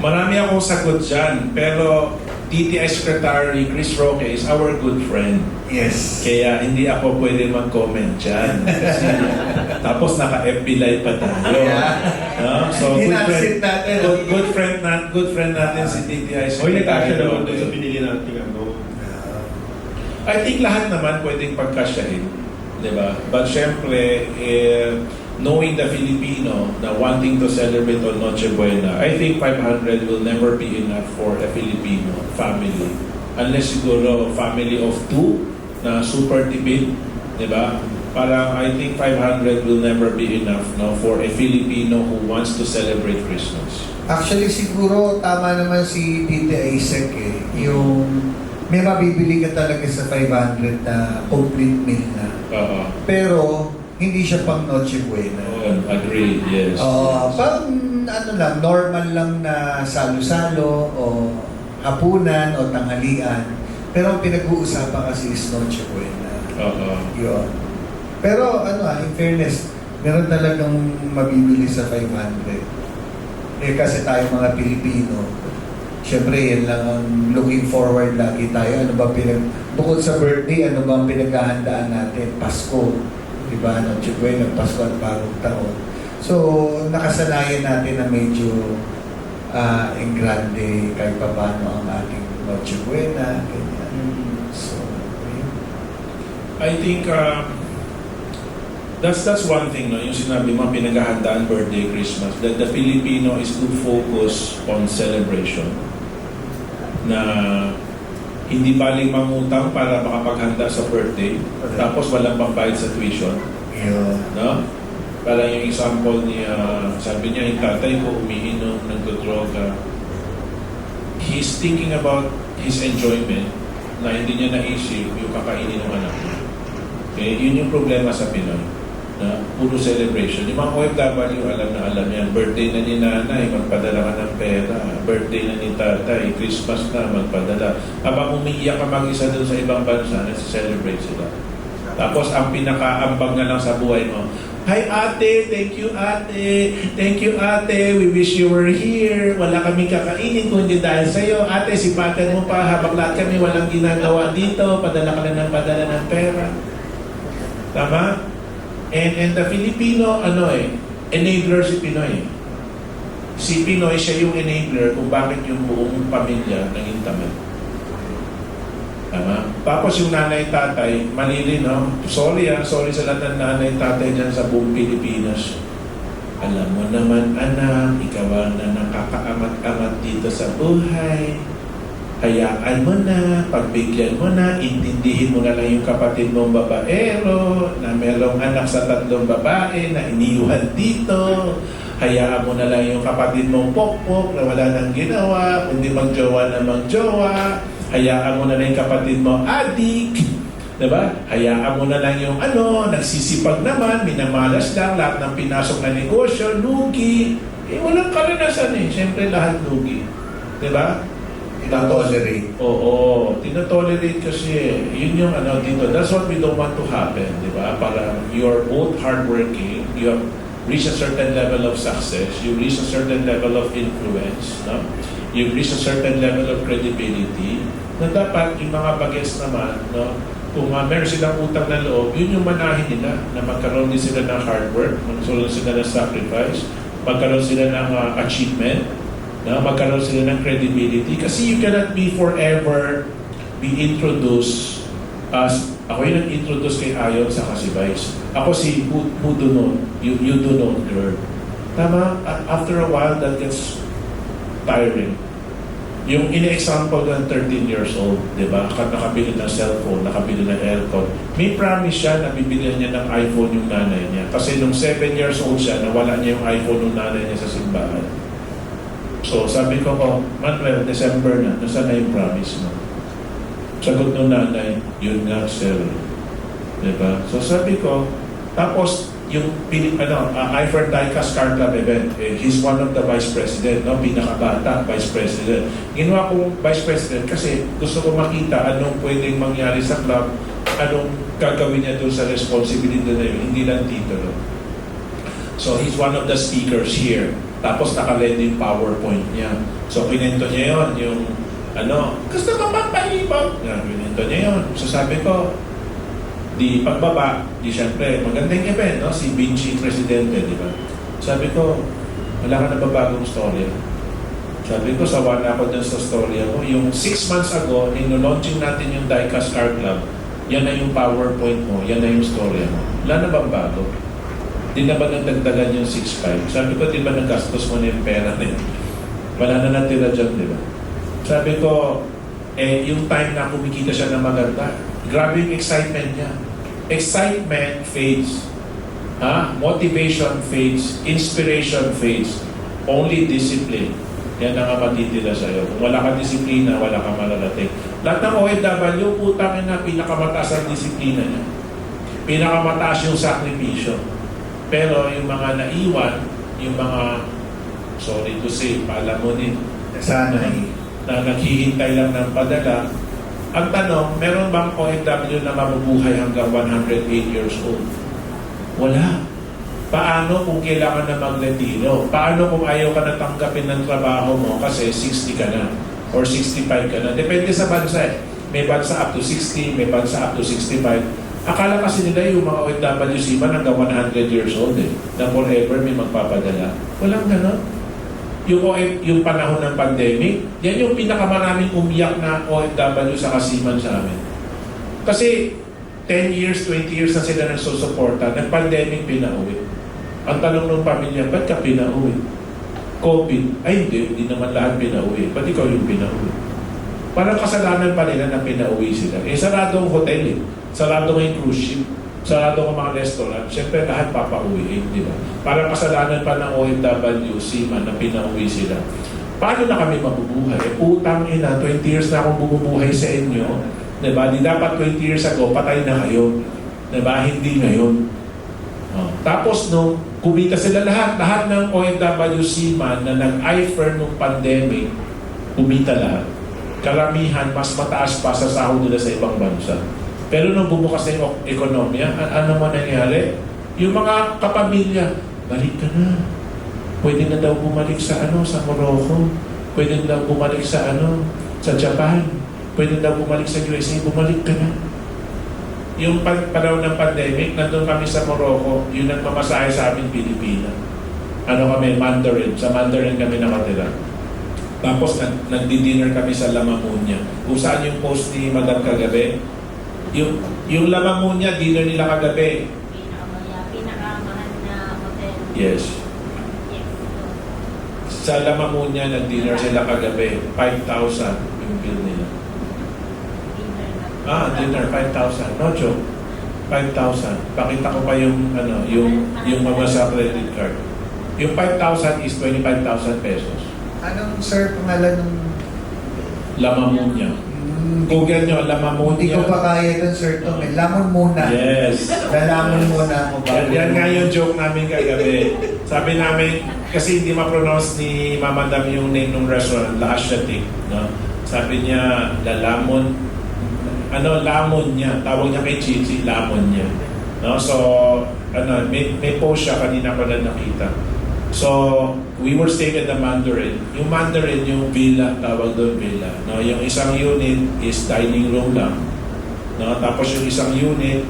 Marami akong sagot dyan, pero DTI Secretary Chris Roque is our good friend. Yes. Kaya hindi ako pwede mag-comment dyan. Kasi, tapos naka-FB live pa tayo. So, good friend natin si DTI Secretary. Nag-action naman doon sa pinili natin I think lahat naman pwedeng pagkasyahin. Diba? But syempre, knowing the Filipino na wanting to celebrate on Noche Buena, I think 500 will never be enough for a Filipino family. Unless siguro family of 2 na super tipid, di ba? Parang I think 500 will never be enough, no, for a Filipino who wants to celebrate Christmas. Actually, siguro tama naman si Tite Isaac eh. Yung may mabibili ka talaga sa 500 na complete meal na. Pero hindi siya pang Noche Buena. Agreed, yes. Pang ano lang, normal lang na salo-salo o hapunan o tanghalian. Pero ang pinag-uusapan kasi is Noche Buena. Yun. Pero in fairness, meron talagang mabibili sa 500. Eh kasi tayo mga Pilipino, syempre yan lang ang looking forward lagi tayo. Bukod sa birthday, ano ba ang pinaghahandaan natin? Pasko. Diba? Noche Buena, Pasko at Bagong Taon. So, nakasanayan natin na medyo en grande kahit pa paano ang ating Noche Buena. Ganyan. So, I think that's one thing, no? Yung sinabi mo, pinaghahandaan birthday, Christmas, that the Filipino is too focused on celebration. Na hindi baling mangutang para makapaghanda sa birthday, tapos walang pambayad sa tuition. No? Parang yung example niya, sabi niya, yung tatay ko umiinom, nagdodroga. He's thinking about his enjoyment na hindi niya naisip yung kakainin ng anak niya. Okay? Yun yung problema sa Pinoy. Na puro celebration. Yung mga OFW, alam na alam yan. Birthday na ni nanay, magpadala ka ng pera. Birthday na ni tatay, Christmas na, magpadala. Habang umiiyak ka mag-isa doon sa ibang bansa, nasa-celebrate sila. Tapos ang pinakaambag na lang sa buhay mo, hi ate, thank you ate, we wish you were here. Wala kaming kakainin kundi dahil sa'yo. Ate, sipagan mo pa habang lahat kami walang ginagawa dito. Padala ka lang ng padala ng pera. Tama? And the Filipino, enabler si Pinoy. Si Pinoy, siya yung enabler kung bakit yung buong pamilya naging tamad. Tama? Tapos yung nanay-tatay, mali rin, no? Sorry sa lahat ng nanay-tatay dyan sa buong Pilipinas. Alam mo naman, anak, ikaw na nakakaamat-amat dito sa buhay. Hayaan mo na, pagbigyan mo na, intindihin mo na lang yung kapatid mong babaero na merong anak sa 3 babae na iniwan dito. Hayaan mo na lang yung kapatid mong pokpok na wala nang ginawa, kundi magjowa na magjowa. Hayaan mo na lang yung kapatid mo adik. Diba? Hayaan mo na lang yung nagsisipag naman, minamalas lang, lahat ng pinasok na negosyo, lugi. Walang karanasan eh. Siyempre lahat lugi. Diba? Tinotolerate. Oo, tinotolerate kasi yun yung dito. That's what we don't want to happen, di ba? Para you're both hardworking, you have reached a certain level of success, you reach a certain level of influence, no? You reach a certain level of credibility, na dapat yung mga bagets naman, no? Kung meron silang utang na loob, yun yung manahin nila, na magkaroon din sila ng hard work, magkaroon sila ng sacrifice, magkaroon sila ng achievement, na magkaroon sila ng credibility kasi you cannot be forever be introduced as ako yung nag-introduce kay Ayon sa Vice. Ako si who do not, you do not girl. Tama? After a while that gets tiring. Yung in-example ng 13 years old, di ba? Nakabili ng cellphone, nakabili ng aircon. May promise siya na bibigyan niya ng iPhone yung nanay niya. Kasi nung 7 years old siya, nawala niya yung iPhone ng nanay niya sa simbahan. So, sabi ko, Manuel, December na, nasa na yung promise mo? Sagot ng nanay, yun nga, sir. Diba? So, sabi ko, tapos, yung Ifer Diecast Car Club event, he's one of the vice president, no? Pinakabata, vice president. Ginawa kong vice president kasi gusto ko makita anong pwedeng mangyari sa club, anong gagawin niya doon sa responsibility na yun, hindi lang titulo. So, he's one of the speakers here. Tapos nakalend yung PowerPoint niya. So, kinento niya yun, yung gusto ko magpahibag. Kinento niya yun. So, sabi ko, di pagbaba, di syempre, magandang event, no? Si Vinci Presidente, di ba? Sabi ko, wala ka na ba bagong storya? Sabi ko, sawa na ako dun sa storya mo. Yung 6 months ago, nino-launching natin yung Diecast Car Club, yan na yung PowerPoint mo, yan na yung storya mo. Wala na bang bago? di na ba nagdagdagan yung 6.5? Sabi ko, di ba nagastos mo na yung pera na yun? Wala na natira dyan, di ba? Sabi ko, yung time na kumikita siya ng maganda, grabe yung excitement niya. Excitement fades. Motivation fades. Inspiration fades. Only discipline. Yan ang matitira sa'yo. Kung wala kang disiplina, wala kang malalating. Lahat ng OFW, putangin na pinakamataas ang disiplina niya. Pinakamataas yung sakripisyo. Pero yung mga naiwan, yung mga, sorry to say, palamunin, Sana na naghihintay lang ng padala. Ang tanong, meron bang OFW na mabubuhay hanggang 108 years old? Wala. Paano kung kailangan na magretiro? Paano kung ayaw ka na tanggapin ng trabaho mo kasi 60 ka na or 65 ka na? Depende sa bansa eh. May bansa up to 60, may bansa up to 65. Akala kasi nila yung mga OFW seaman hanggang 100 years old eh, na forever may magpapadala. Walang gano'n. Yung panahon ng pandemic, yan yung pinakamaraming umiyak na OFW sa kasiman sa amin. Kasi 10 years, 20 years na sila nagsusuporta, nag-pandemic pinauwi. Ang tanong ng pamilya, ba't ka pinauwi? COVID, ay hindi naman lahat pinauwi. Ba't ikaw yung pinauwi? Parang kasalanan pa nila na pinauwi sila. Sarado ang hotel eh. Sarado ang cruise ship. Sarado ang mga restaurant. Siyempre lahat papauwiin, di ba? Parang kasalanan pa ng OFW, seaman na pinauwi sila. Paano na kami mabubuhay? Utang ina, 20 years na akong bumubuhay sa inyo. Di ba? Di dapat 20 years ago, patay na kayo. Di ba? Hindi ngayon. Tapos nung kumita sila lahat ng OFW seaman na nag-IFER nung pandemic, kumita lahat. Karamihan, mas mataas pa sa sahod nila sa ibang bansa. Pero nung bumukas na yung ekonomiya, ano mo nangyari? Yung mga kapamilya, balik ka na. Pwede na daw bumalik sa sa Morocco. Pwede na daw bumalik sa sa Japan. Pwede na daw bumalik sa USA. Bumalik ka na. Yung panahon ng pandemic, nandun kami sa Morocco, yung nagmamasahe sa amin, Pilipina. Kami, Mandarin. Sa Mandarin kami nakatira. Tapos nagdi-dinner kami sa Lamamunya. Kung saan yung post ni Madam kagabi, yung Lamamunya, dinner nila kagabi. Pinakamahal na hotel. Yes. Yes. Sa Lamamunya, nag-dinner sila kagabi. 5,000 yung bill nila. Dinner, 5,000. No joke. 5,000. Pakita ko pa yung mga sa credit card. Yung 5,000 is 25,000 pesos. Anong sir pangalan ng... Lamamunya. Google nyo, Lamamunya. Hindi ko pa kaya dun sir to. Lamon muna. Yes. Lalamon muna ako. Yan nga yung joke namin kagabi. Sabi namin, kasi hindi ma-pronounce ni Mama Dam yung name ng restaurant, La Asiatic. No? Sabi niya, Lamon niya. Tawag niya kay Chichi, Lamon niya. No? So, may post siya kanina ko lang nakita. So, we were staying at the Mandarin. Yung Mandarin, yung villa, tawag doon villa. No? Yung isang unit is dining room lang. No? Tapos yung isang unit,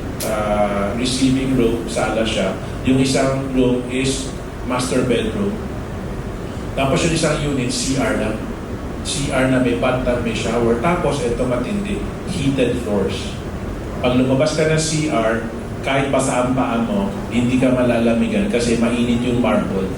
receiving room, sala siya. Yung isang room is master bedroom. Tapos yung isang unit, CR lang. CR na may bathtub, may shower. Tapos, ito matindi, heated floors. Pag lumabas ka ng CR, kahit basa ang paa mo, hindi ka malalamigan kasi mainit yung marble.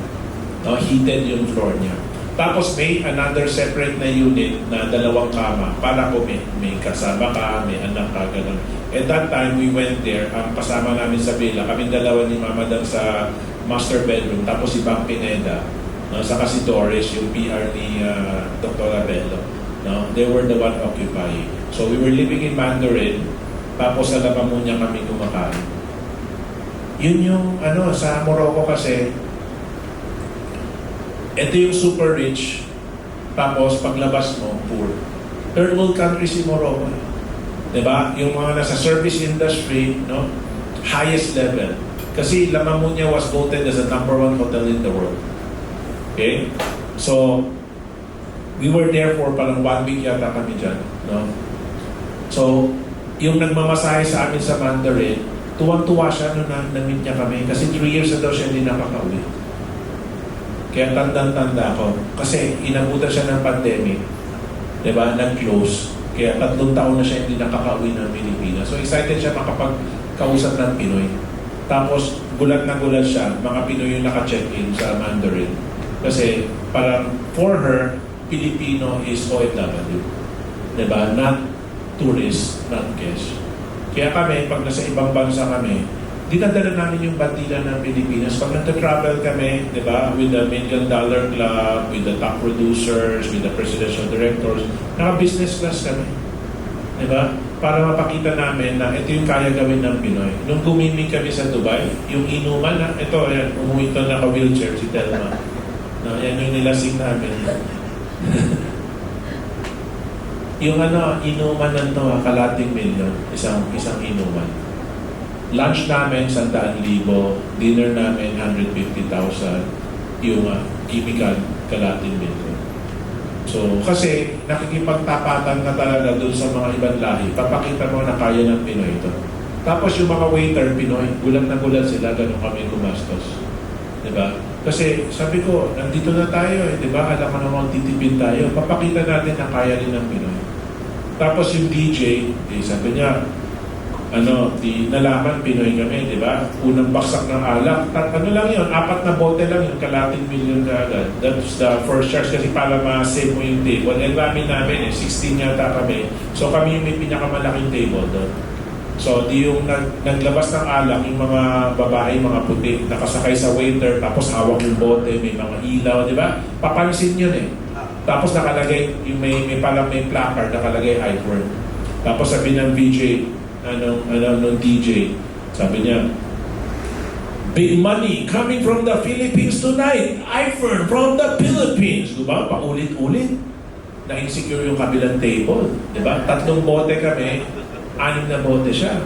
No? Heated yung floor niya. Tapos may another separate na unit na 2 kama para kung may kasama ka, may anak ka, gano'n. At that time, we went there. Ang kasama namin sa villa, kaming dalawa ni Mama Dan sa master bedroom. Tapos si Bang Pineda, no? Saka si Doris, yung PR ni Dr. Abello. No? They were the one occupying. So we were living in Mandarin. Tapos sa Lamamunya kami kumakain. Yun yung sa Morocco kasi, ito yung super rich, tapos paglabas mo, poor. Third world country si Morocco. Diba? Yung mga nasa service industry, no? Highest level. Kasi Lamamunya was voted as the #1 hotel in the world. Okay? So, we were there for parang 1 week yata kami dyan. No? So, yung nagmamasahe sa amin sa Mandarin, tuwang-tuwa siya nung na-meet niya kami kasi 3 years na daw siya hindi nakakauwi. Kaya tandang-tanda ko. Kasi inabutan siya ng pandemic. Diba? Nag-close. Kaya 3 taon na siya hindi nakakauwi ng Pilipinas. So excited siya makapagkausap ng Pinoy. Tapos gulat na gulat siya, mga Pinoy yung naka-check-in sa Mandarin. Kasi parang for her, Filipino is OFW. Diba? Not tourist, not guest. Kaya kami, pag nasa ibang bansa kami, dinadala namin yung bandila ng Pilipinas. Pag nagta-travel kami, di ba, with the Million Dollar Club, with the top producers, with the presidential directors, naka-business class kami. Di ba? Para mapakita namin na ito yung kaya gawin ng Pinoy. Nung gumimik kami sa Dubai, yung inuman na, ito, ayan, umuwi ito naka-wheelchair, si Telma. No, yan yung nilasing namin. Yung inuman na ito, kalating milyon, isang inuman. Lunch namin, 100,000, dinner namin, 150,000, yung chemical, kalating milyon. So, kasi nakikipagtapatan ka talaga doon sa mga ibang lahi, papakita mo na kaya ng Pinoy ito. Tapos yung mga waiter, Pinoy, gulat na gulat sila, ganun kami gumastos. Diba? Kasi sabi ko, nandito na tayo, diba? Alam mo namang titipid tayo, papakita natin na kaya din ng Pinoy. Tapos yung DJ, sabi niya, nalaman Pinoy kami, di ba? Unang baksak ng alak. Ano lang yun, 4 na bote lang yun, kalating milyon ka agad. That's the first charge kasi para ma-save mo yung table. And kami namin, 16 yata kami. So kami yung may pinakamalaking table doon. So di yung naglabas ng alak, yung mga babae, mga puti, nakasakay sa waiter, tapos hawak yung bote, may mga ilaw, di ba? Papansin yun eh. Tapos nakalagay, yung may placard, nakalagay iPhone. Tapos sabi ng VJ, nung DJ, sabi niya, big money coming from the Philippines tonight. iPhone from the Philippines. Diba? Paulit-ulit. Na-insecure yung kabilang table. Diba? 3 bote kami, 6 na bote siya.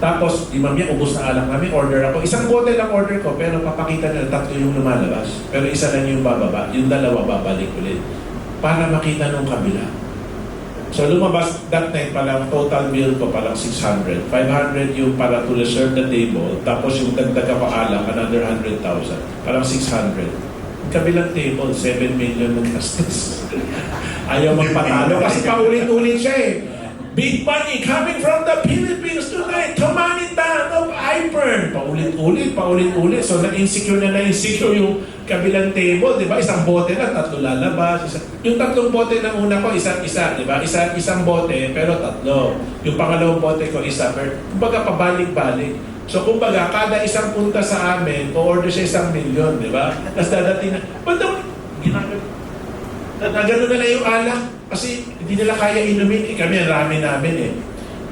Tapos, di mamaya, ubos na alak namin, order ako. 1 bote lang order ko, pero papakita nila 3 yung lumalabas. Pero 1 lang yung bababa, yung 2 babalik ulit. Para makita nung kabila. So lumabas, that night palang total bill ko palang 600. 500 yung para to reserve the table, tapos yung dagdag pa alak, another 100,000. Parang 600. Kabilang table, 7 million ng gastos. Ayaw magpatalo kasi paulit-ulit siya eh. Big money coming from the Philippines tonight. Tumanita of iPhone. Paulit-ulit. So na-insecure yung kabilang table, di ba? 1 bote na, 3 lalabas. Yung 3 bote na una ko, isa, di ba? Isang bote, pero 3. Yung pangalawang bote ko, isa. Pero, kumbaga, pabalik-balik. So, kumbaga, kada isang punta sa amin, o-order siya 1 milyon, di ba? Tapos dadating na, ba't daw, gano'n na lang yung alak. Kasi hindi nila kaya inumin. Kami, ang rami namin eh.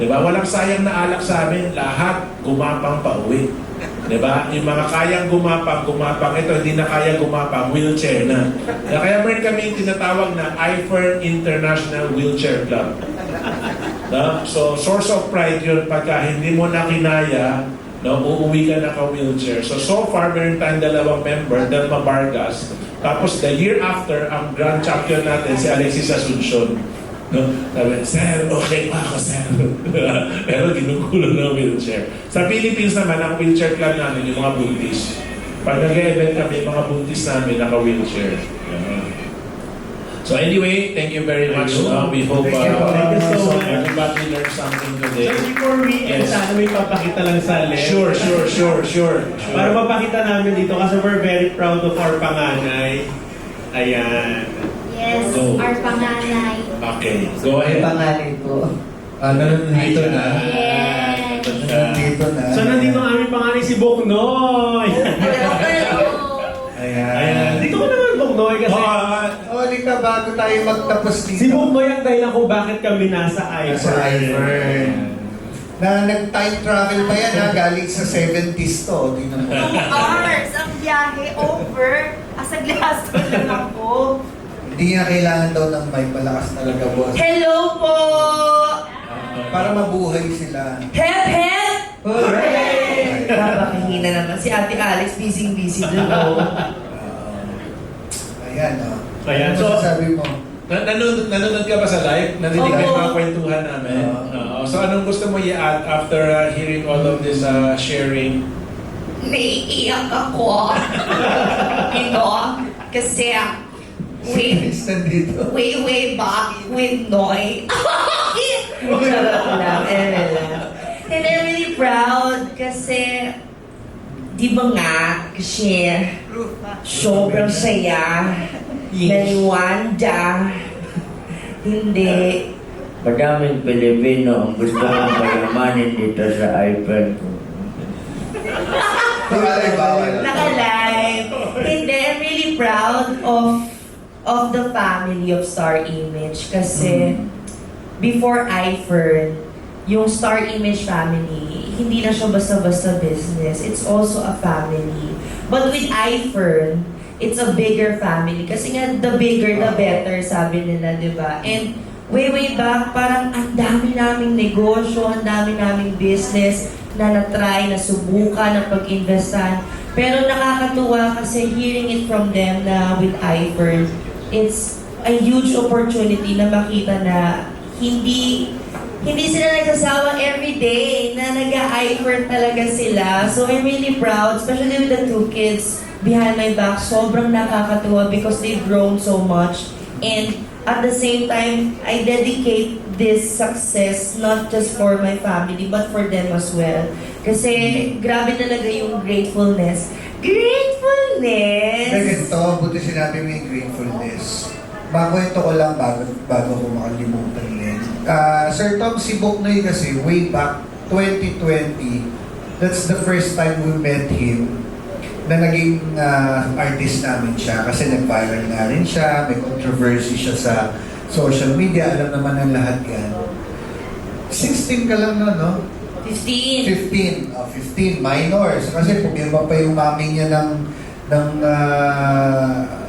Di ba? Walang sayang na alak sa amin. Lahat gumapang pa uwi. Diba? Yung mga kayang gumapang. Ito, hindi na kaya gumapang, wheelchair na. Kaya meron kami tinatawag na iFern International Wheelchair Club. No? So, source of pride yun pagka hindi mo na kinaya, no, uuwi ka naka-wheelchair. So far, meron tayong 2 member, Delma Vargas. Tapos, the year after, ang grand champion natin, si Alexis Asuncion. No? Sabi, sir, okay pa ako, sir. Pero ginugulo ng wheelchair. Sa Philippines naman, ang wheelchair club namin, yung mga buntis. Pag nag-event kami, mga buntis namin, naka-wheelchair. So anyway, thank you very much. We hope Thank you so much. everybody learned something today. Just before we end, sana may papakita lang sa left. Sure. Para mapakita namin dito kasi we're very proud of our panganay. Ayan. Yes, Go. our panganay. Okay, go ahead. Pangalan ko. Nandito na. Yes. Nandito na. So nandito ang aming panganay si Boknoy. Ayan. Dito ko naman Boknoy kasi Ka bago tayo magtapos dito. si Boknoy ang dahilan kung bakit kami nasa Sa Ivern. Na nag-time travel pa yan ha, galing sa 70s to. Tingnan mo. 2 hours ang biyahe over. Asaglaso lang ako. Hindi niya kailangan daw ng mic, malakas talaga boss. Hello po! Para mabuhay sila. Hep, hep! Hooray! Kapakihina naman. Si Ate Alex, busy doon. Ayan o. Ayan, Ano so- masasabi mo? Nanonood ka ba sa live? Narinig ka yung Oo. mga kwentuhan namin? Oo. So anong gusto mo i-add after hearing all of this sharing? Naiiyak ako. Kasi Nandito. way back with Noy. Sarap lang. And I'm really proud kasi Di ba nga, kasi sobrang saya na ni Wanda. Hindi. Madaming Pilipino ang gusto kong payamanin dito sa iPhone ko. Naka-live. Hindi, I'm really proud of the family of Star Image kasi before iFern, yung Star Image family, hindi na siya basta-basta business. It's also a family. But with iFern, it's a bigger family. Kasi nga, the bigger, the better, sabi nila, di ba? And way back, parang ang dami naming negosyo, ang dami naming business na na-try, na subukan, na pag-investan. Pero nakakatuwa kasi hearing it from them na with iFern, it's a huge opportunity na makita na hindi sila nagsasawa everyday, na nag-iFern talaga sila. So I'm really proud, especially with the two kids behind my back. Sobrang nakakatuwa because they've grown so much. And at the same time, I dedicate this success not just for my family, but for them as well. Kasi grabe talaga yung gratefulness. Gratefulness! Ganito, buti sinabi mo yung gratefulness. Makwento ko lang bago ko makalimutan din. Sir Tom, si Boknoy kasi way back 2020, that's the first time we met him na naging artist namin siya kasi nag-viral na rin siya, may controversy siya sa social media, alam naman ng lahat yan. 16 ka lang na, no? 15. 15 minors. Kasi pumirma pa yung mami niya ng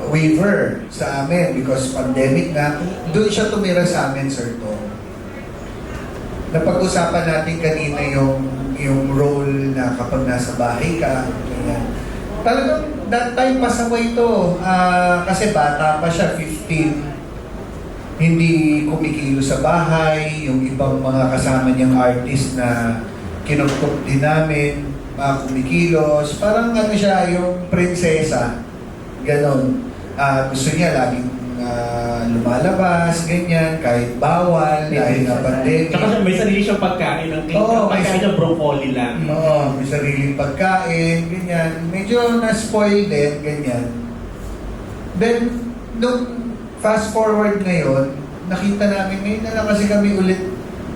waiver sa amin because pandemic na. Doon siya tumira sa amin, Sir Tom. Napag-usapan natin kanina yung role na kapag nasa bahay ka, ganyan. Talagang that time pasaway to. Kasi bata pa siya, 15. Hindi kumikilo sa bahay. Yung ibang mga kasama niyang artist na kinuktok din namin, kumikilos. Parang ano siya, yung prinsesa. Ganon. Gusto niya laging lumalabas, ganyan, kahit bawal, dahil na pandemic. Tsaka may sarili siyang pagkain ng cake. Pagkain ng broccoli lang. Oo, may sariling pagkain, ganyan. Medyo na-spoil din, ganyan. Then, nung fast forward ngayon, nakita namin, ngayon na lang kasi kami ulit,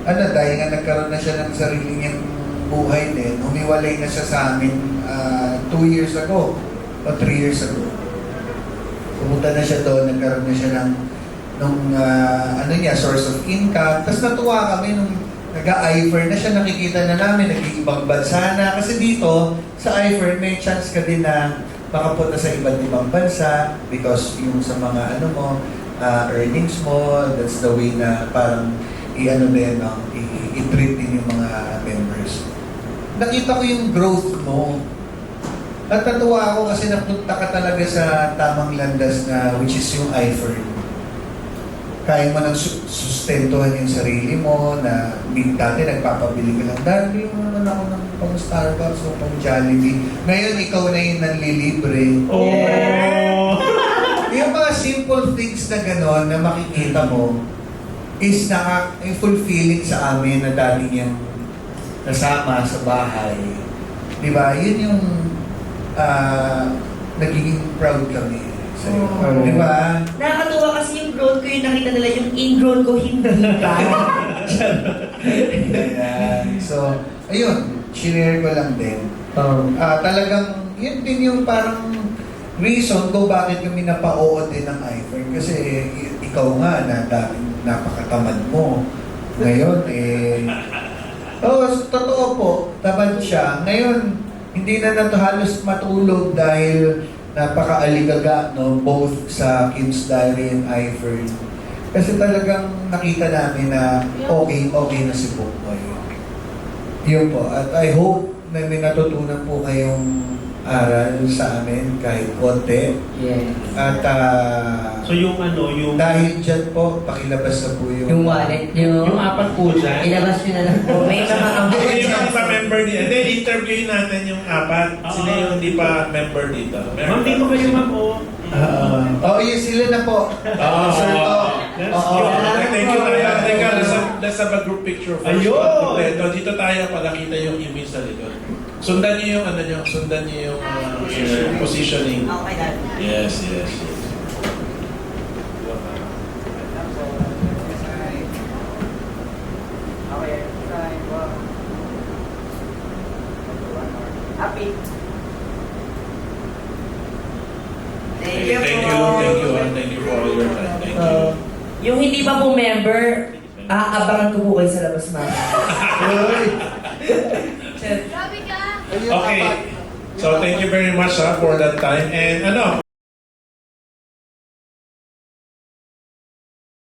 dahil nga nagkaroon na siya ng sarili niyang buhay din, humiwalay na siya sa amin 2 years ago, o 3 years ago. Pumunta na siya doon, nagkaroon na siya ng source of income. Tapos natuwa kami nung nag-iFern na siya, nakikita na namin, nag-iibang bansa na. Kasi dito, sa iFern, may chance ka din na makapunta sa iba't ibang bansa because yung sa mga earnings mo, that's the way na parang i-treat din yung mga members. Nakita ko yung growth mo. At natuwa ako kasi napunta ka talaga sa tamang landas na which is yung iFern. Kaya mo nang sustentuhan yung sarili mo na dati nagpapabili ka lang. Dahil mo naman ako ng pang Starbucks o pang Jollibee. Ngayon ikaw na yung nanlilibre. Oh! Yung mga simple things na gano'n na makikita mo is fulfilling sa amin na dati niyang kasama sa bahay. Diba? Yun yung nagiging proud kami sa'yo. Diba? Nakakatuwa kasi yung growth ko, yung nakita nila, yung ingrown ko, hindi pa. So, ayun, share ko lang din. Talagang, yun din yung parang reason kung bakit kami napao din ng iFern. Kasi ikaw nga na dating napakatamad mo. Ngayon, totoo po, tamad siya. Ngayon, hindi na halos matulog dahil napaka-aligaga, no? Both sa Kim's Diary and iFern. Kasi talagang nakita namin na okay na si Boknoy. Yun po. At I hope na may natutunan po kayong aral sa amin kahit konti. Yeah. At So yung dahil dyan po, pakilabas na po Yung wallet nyo. yung apat po dyan. Ilabas nyo na lang po. May mga Hindi yung pa member dito. Hindi, interviewin natin yung apat. Sila yung hindi pa member dito. Ma'am, dito kayo, ma'am. yun sila na po. Sir Tom. Thank you tayo. Teka, let's have a group picture first. Ayun! Dito tayo para kita yung image sa likod. Sundan niyo yung ano niyo, sundan niyo yung positioning. Okay, dad. Yes, yes. Happy. Thank you, thank you for all your time. Thank you. Yung hindi pa po member, aabangan ko po kayo sa labas mamaya. Okay. So thank you very much for that time. And ano,